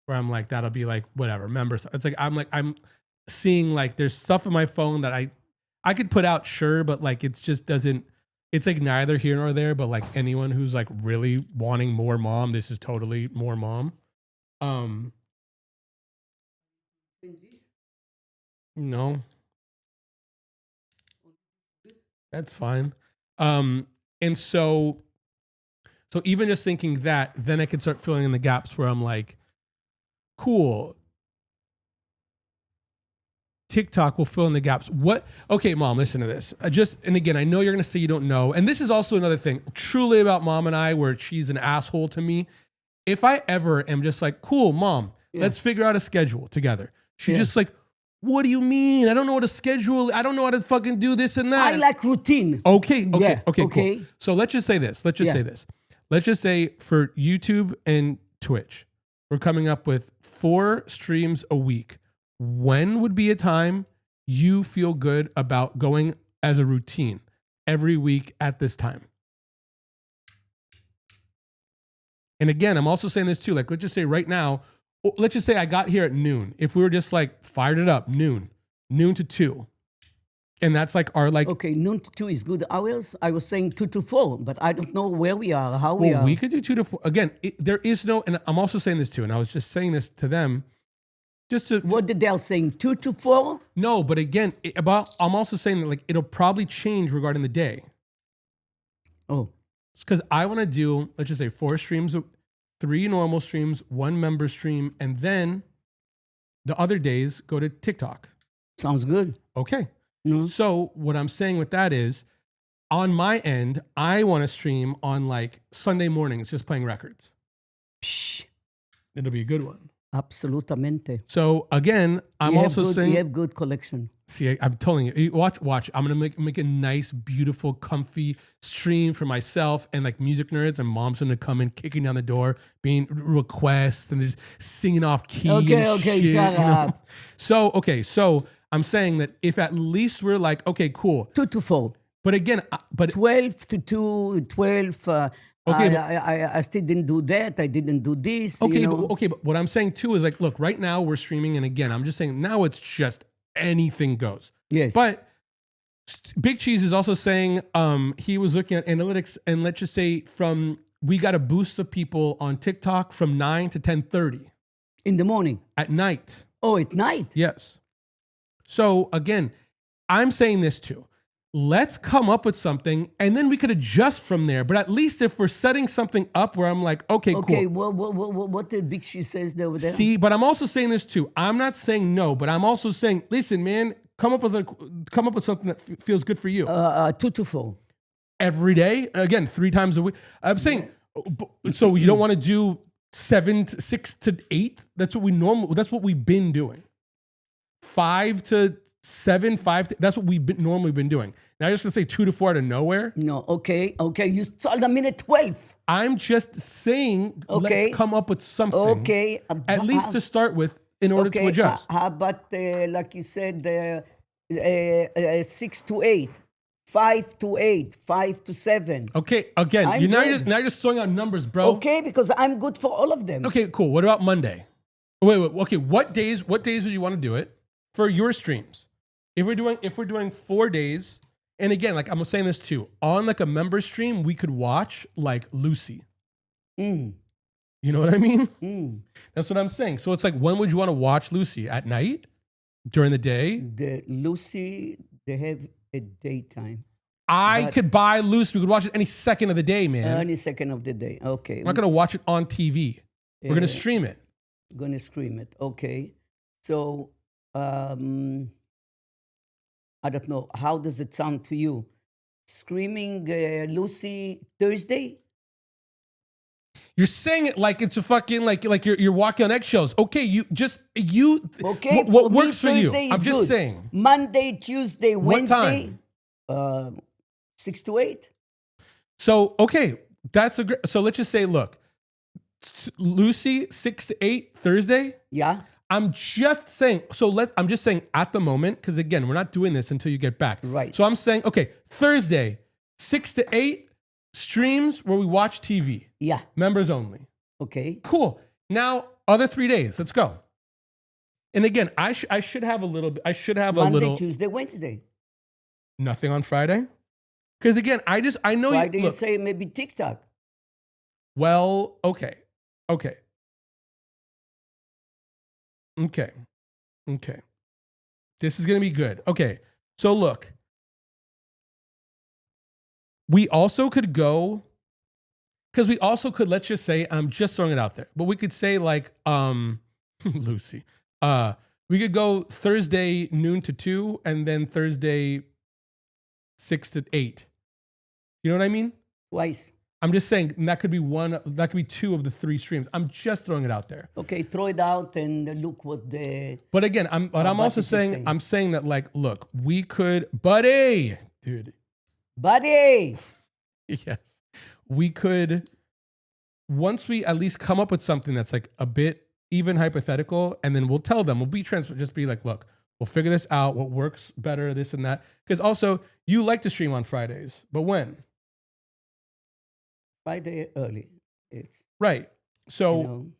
Where I'm like, that'll be like, whatever, members. It's like, I'm seeing like there's stuff on my phone that I could put out, sure, but like it just doesn't, it's like neither here nor there, but like anyone who's like really wanting more mom, this is totally more mom. No, that's fine. And so even just thinking that, then I could start filling in the gaps where I'm like, cool. TikTok will fill in the gaps. What? Okay, mom, listen to this. And again, I know you're going to say you don't know. And this is also another thing truly about mom and I, where she's an asshole to me. If I ever am just like, cool, mom, let's figure out a schedule together. She's just like, what do you mean? I don't know what to schedule. I don't know how to fucking do this and that. I like routine. Okay, cool. So let's just say this. Let's just say for YouTube and Twitch, we're coming up with 4 streams a week. When would be a time you feel good about going as a routine every week at this time? And again, I'm also saying this too. Like, let's just say right now, let's just say I got here at noon. If we were just like fired it up, noon to 2, And that's like our like, Okay, noon to 2 is good hours. I was saying 2 to 4, but I don't know where we are, how we well, are. we could do 2 to 4. Again, there is no, and I'm also saying this too, and I was just saying this to them, just to What did they saying? 2 to 4? no, but again, I'm also saying that like it'll probably change regarding the day. Oh, Because I want to do, let's just say 4 streams, 3 normal streams, 1 member stream, and then the other days go to TikTok. sounds good. Okay. No? So what I'm saying with that is, on my end, I want to stream on like Sunday mornings, just playing records. Psh, It'll be a good one. absolutamente. So again, I'm You have also good- saying, you have good collection. see, I'm telling you, watch. I'm gonna make a nice, beautiful, comfy stream for myself and like music nerds. And mom's gonna come in, kicking down the door, being requests and just singing off key. Okay, and okay, shit, shut you know? up. So I'm saying that if at least we're like, okay, cool. 2 to 4. But again, 12 to 2, 12. Okay, I still didn't do that. I didn't do this. okay, you know? but what I'm saying too is like, look, right now we're streaming, and again, I'm just saying now it's just anything goes. Yes. But Big Cheese is also saying he was looking at analytics, and let's just say we got a boost of people on TikTok from 9 to 10:30 in the morning. at night. Oh, at night. Yes. So again, I'm saying this too. Let's come up with something, and then we could adjust from there. But at least if we're setting something up where I'm like, okay, Okay, cool. what the Big She says over there? See, but I'm also saying this too. I'm not saying no, but I'm also saying, listen, man, come up with something that feels good for you 2 to 4. every day. Again, 3 times a week. I'm saying, so you don't want to do 6 to 8. That's what we've been doing. 5 to 7, 5 to, that's what we've normally been doing. Now you're just gonna say 2 to 4 out of nowhere. No, okay. You told them in at 12. I'm just saying, Okay. let's come up with something. Okay. At least to start with, in order to adjust. How about, like you said, 6 to 8, 5 to 8, 5 to 7? Okay, again, I'm you're good. now you're just throwing out numbers, bro. Okay, because I'm good for all of them. Okay, cool. What about Monday? Wait. Okay, what days would you want to do it for your streams? If we're doing 4 days, and again, like I'm saying this too, on like a member stream, we could watch like Lucy. Mm. You know what I mean? Mm. That's what I'm saying. So it's like, when would you want to watch Lucy? At night? During the day? The Lucy, they have a daytime. I But- could buy Lucy. We could watch it any second of the day, man. Any second of the day. Okay. We're not gonna watch it on TV. We're gonna Uh, stream it. Gonna scream it. Okay. So, I don't know. How does it sound to you? Screaming Lucy Thursday? You're saying it like it's a fucking like you're walking on eggshells. Okay, Okay. What for me, works for you? Thursday I'm is just good. saying. Monday, Tuesday, What Wednesday. time? 6 to 8. So okay, that's a great. So let's just say, look, Lucy 6 to 8 Thursday. Yeah. I'm just saying. I'm just saying at the moment, because again, we're not doing this until you get back. Right. So I'm saying, okay, Thursday 6 to 8 streams where we watch TV, Yeah. members only. Okay. Cool. Now, other 3 days. Let's go. And again, I should have a little bit. I should have Monday, a little. Tuesday, Wednesday. Nothing on Friday. Because again, I know Friday, you. you Look, say maybe TikTok. well, okay. This is gonna be good. Okay. So look, we also could go. Because we also could, let's just say, I'm just throwing it out there, but we could say like, Lucy, we could go Thursday noon to 2 and then Thursday 6 to 8. You know what I mean? Twice. I'm just saying that could be 2 of the 3 streams. I'm just throwing it out there. Okay, throw it out and look what the... But again, I'm also Buddy is saying, saying. I'm saying that like, look, we could, buddy, dude, Buddy! yes, we could, once we at least come up with something that's like a bit even hypothetical, and then we'll tell them, we'll be transparent, just be like, look, we'll figure this out, what works better, this and that. Because also, you like to stream on Fridays, but when? Friday early. It's, Right. So, you know,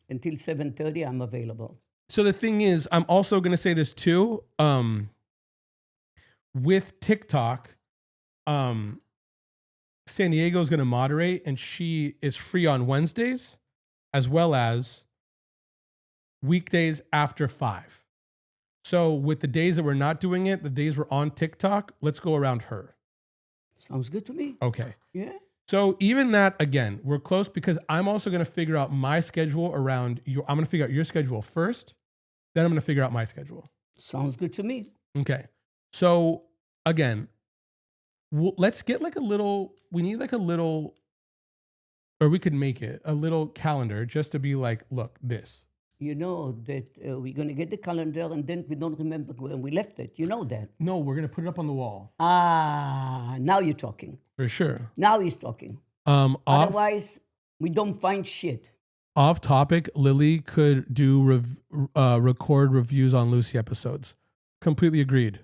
until 7:30, I'm available. so the thing is, I'm also going to say this too. with TikTok, San Diego is going to moderate, and she is free on Wednesdays as well as weekdays after 5. So with the days that we're not doing it, the days we're on TikTok, let's go around her. Sounds good to me. Okay. Yeah. So even that, again, we're close because I'm also going to figure out my schedule around your, I'm going to figure out your schedule first. Then I'm going to figure out my schedule. Sounds good to me. Okay. So again, let's get like a little, we need like a little, or we could make it a little calendar just to be like, look, this. You know that we're going to get the calendar and then we don't remember when we left it. You know that. No, we're going to put it up on the wall. Ah, now you're talking. For sure. Now he's talking. Otherwise, we don't find shit. Off topic, Lily could do record reviews on Lucy episodes. Completely agreed.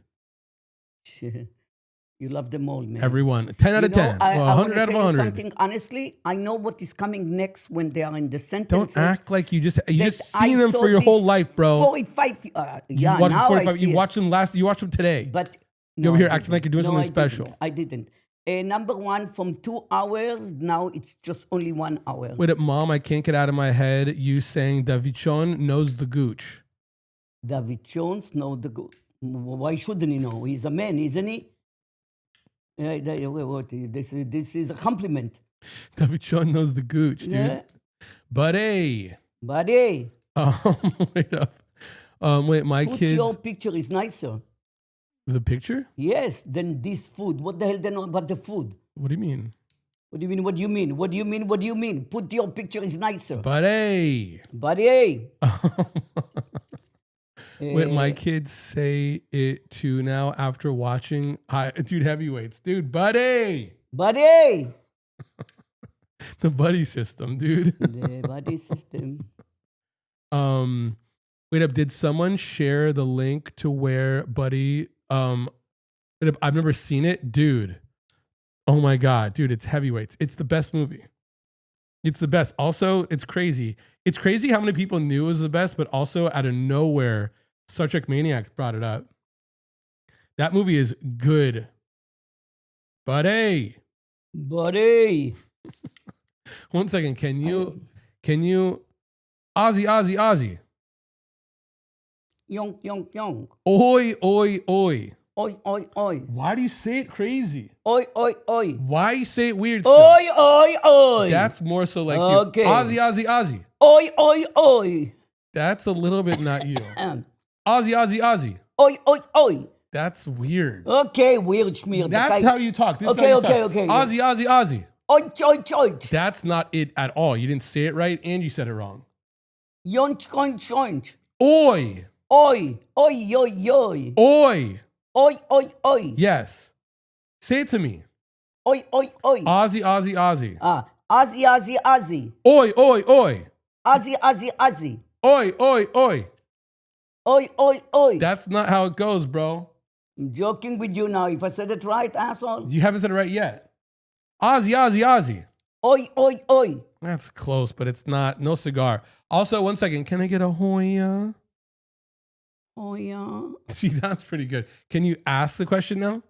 You love them all, man. Everyone. 10 out of 10. I 100 out of 100. Something, honestly, I know what is coming next when they are in the sentences. Don't act like you just seen them for your whole life, bro. 45. Yeah, now I see You watched them You watched them today. But you're over here acting like you're doing something special. I didn't. Number one, from 2 hours, now it's just only 1 hour. Wait up, Mom, I can't get out of my head you saying Davichon knows the gooch. David Jones knows the gooch. Why shouldn't he know? He's a man, isn't he? This is a compliment. Davichon knows the gooch, dude. Yeah. Buddy. Wait up. Wait, my kids. Your picture is nicer. The picture? Yes, than this food. What the hell they know about the food? What do you mean? What do you mean? What do you mean? What do you mean? What do you mean? Put your picture is nicer. Buddy. Wait, my kids say it too now after watching dude, heavyweights. Dude, buddy. The buddy system, dude. The buddy system. Wait up, did someone share the link to where Buddy wait up, I've never seen it, dude. Oh my god, dude, it's heavyweights. It's the best movie. It's the best. Also, it's crazy. It's crazy how many people knew it was the best, but also out of nowhere, Star Trek Maniac brought it up. That movie is good. Buddy. 1 second. Can you Ozzy. Yonk. Oi. Oi. Why do you say it crazy? Oi. Why you say it weird still? Oi. That's more so like okay. You. Ozzy. Oi. That's a little bit not you. Ozzy. Oi. That's weird. Okay, weird schmear. That's how you talk. This okay, is how you okay. talk. Ozzy. Oi. That's not it at all. You didn't say it right and you said it wrong. Yonch. Oi. Oi. Oi. Yes. Say it to me. Oi. Ozzy. Ozzy. Oi. Ozzy. Oi. That's not how it goes, bro. I'm joking with you now. If I said it right, asshole. You haven't said it right yet. Ozzy. Oi. That's close, but it's not. No cigar. Also, 1 second. Can I get a Hoya? Hoya. See, that's pretty good. Can you ask the question now?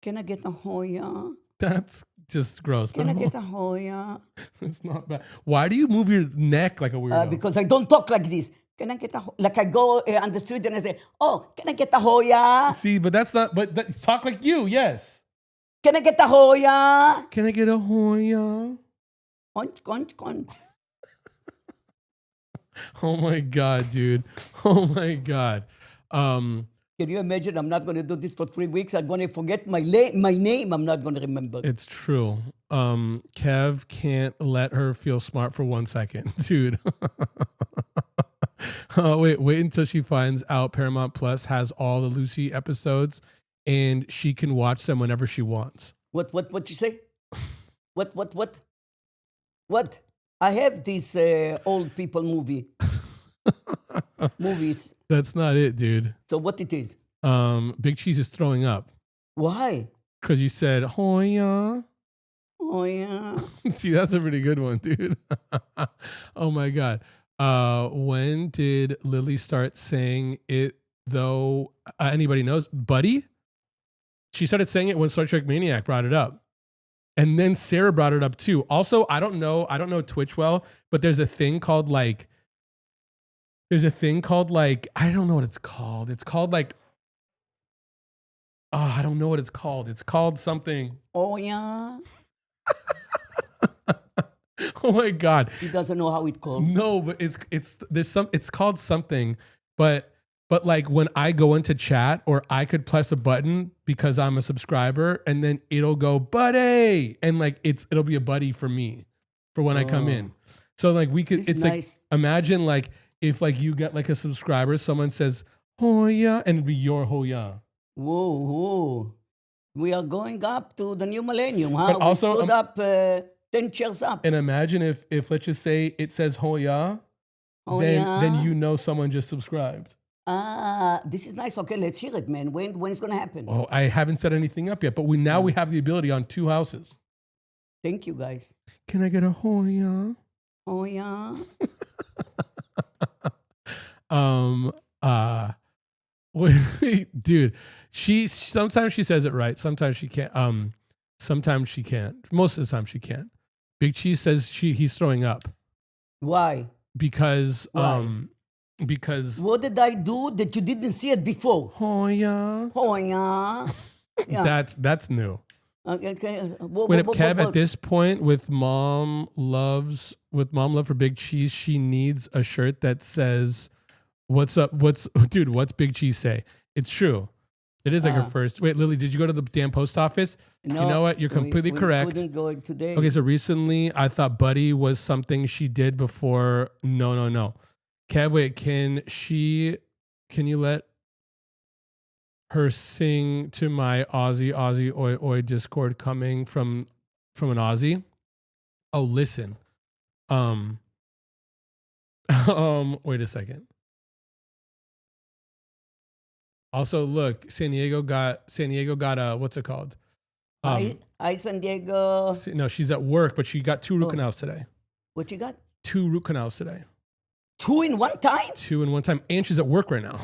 Can I get a Hoya? That's just gross. Can I get a Hoya? It's not bad. Why do you move your neck like a weirdo? Because I don't talk like this. Can I get a like I go on the street and I say, "Oh, can I get a Hoya?" See, but that's not. But talk like you. Yes. Can I get a Hoya? Can I get a Hoya? Conch. Oh my god, dude. Oh my god. Can you imagine? I'm not going to do this for 3 weeks. I'm going to forget my name. I'm not going to remember. It's true. Kev can't let her feel smart for 1 second, dude. Wait until she finds out Paramount Plus has all the Lucy episodes and she can watch them whenever she wants. What you say? What? I have these old people movies. That's not it, dude. So what it is? Big Cheese is throwing up. Why? Because you said, Hoya. Hoya. See, that's a pretty good one, dude. Oh my God. When did Lily start saying it, though? Anybody knows? Buddy? she started saying it when Star Trek Maniac brought it up. And then Sarah brought it up too. Also, I don't know Twitch well, but there's a thing called like, I don't know what it's called. It's called like, oh, I don't know what it's called. It's called something. Oh, yeah. Oh my God. He doesn't know how it called. No, but it's called something, but like when I go into chat, or I could press a button because I'm a subscriber, and then it'll go buddy, and like it'll be a buddy for me for when I come in. So like it's nice. like, imagine like if like you get like a subscriber, someone says Hoya, and it'd be your Hoya. Whoa, whoa. We are going up to the new millennium, huh? But also, we stood up 10 chairs up. And imagine if let's just say it says Hoya, then you know someone just subscribed. This is nice. Okay, let's hear it, man. When it's gonna happen? Oh, I haven't set anything up yet, but we have the ability on 2 houses. Thank you, guys. Can I get a Hoya? Oh yeah. Dude, she sometimes she says it right, sometimes she can't. Sometimes she can't. Most of the time she can't. Big Cheese says he's throwing up. Why? Because what did I do that you didn't see it before? Hoya. Oh yeah. Yeah. That's new. Okay. Kev, at this point, with mom love for Big Cheese, she needs a shirt that says, "What's up? What's Big Cheese say?" It's true. It is like her first. Wait, Lily, did you go to the damn post office? No, you know what? You're completely correct. We couldn't go today. Okay, so recently I thought Buddy was something she did before. No. Kev, wait, can you let her sing to my Aussie oi oi Discord coming from an Aussie? Oh, listen. Wait a second. Also, look, San Diego got what's it called? Hi, San Diego. No, she's at work, but she got 2 root canals today. What you got? 2 root canals today. 2 in one time? 2 in one time, and she's at work right now.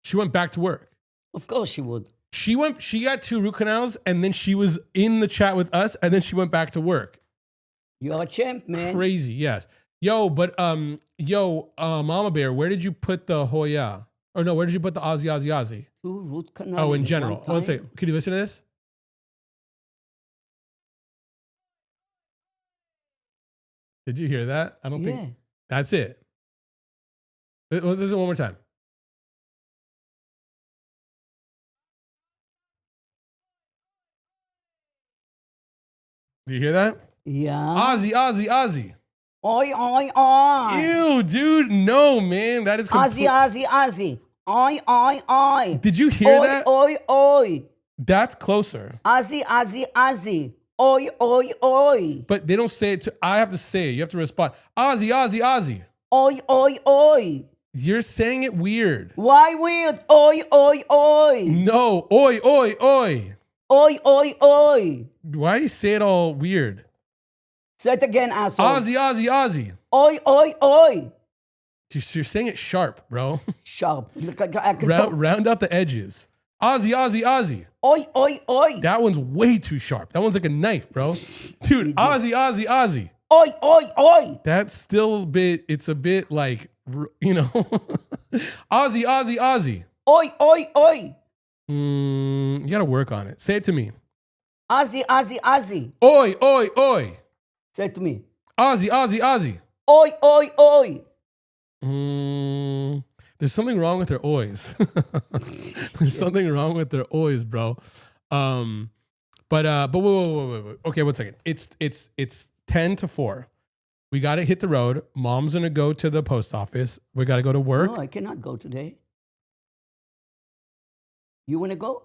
She went back to work. Of course she would. She got 2 root canals, and then she was in the chat with us, and then she went back to work. You're a champ, man. Crazy, yes. But Mama Bear, where did you put the Hoya? Or no, where did you put the Aussie? 2 root canals. Oh, in general. One second. Could you listen to this? Did you hear that? I don't think. That's it. Listen one more time. Do you hear that? Yeah. Aussie. Oi. Ew, dude. No, man. That is Aussie. Oi. Did you hear that? Oi. That's closer. Aussie. Oi. But they don't say it. I have to say it. You have to respond. Aussie. Oi. You're saying it weird. Why weird? Oi. No. Oi. Oi. Why you say it all weird? Say it again, asshole. Aussie. Oi. You're saying it sharp, bro. Sharp. Look, I can round out the edges. Aussie. Oi. That one's way too sharp. That one's like a knife, bro. Dude, Aussie. Oi. That's still it's a bit like, you know, Aussie. Oi. You gotta work on it. Say it to me. Aussie. Oi. Say it to me. Aussie. Oi. There's something wrong with their oys. There's something wrong with their oys, bro. But wait. Okay, 1 second. It's 10 to 4. We gotta hit the road. Mom's gonna go to the post office. We gotta go to work. No, I cannot go today. You wanna go?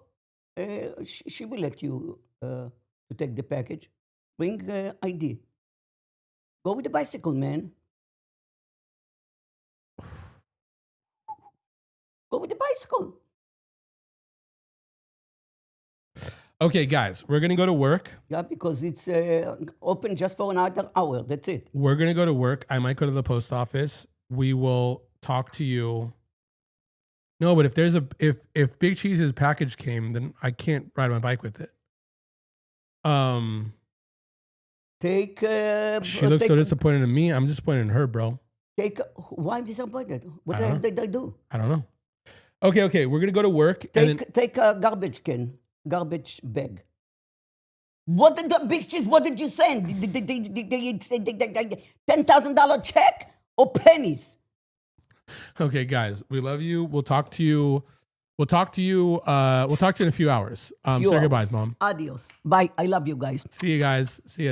She will let you to take the package. Bring ID. Go with the bicycle, man. Go with the bicycle. Okay, guys, we're gonna go to work. Yeah, because it's open just for another hour. That's it. We're gonna go to work. I might go to the post office. We will talk to you No, but if there's a if Big Cheese's package came, then I can't ride my bike with it. Take. She looks so take, disappointed in me. I'm disappointed in her, bro. take. Why I'm disappointed? What I the hell don't did I do? I don't know. Okay, we're gonna go to work and then Take a garbage can, garbage bag. What did the big cheese? What did you send? $10,000 check or pennies? okay, guys, we love you. We'll talk to you. We'll talk to you. We'll talk to you in a few hours. Say Few goodbye, hours. Mom. Adios. Bye. I love you guys. See you guys. See you.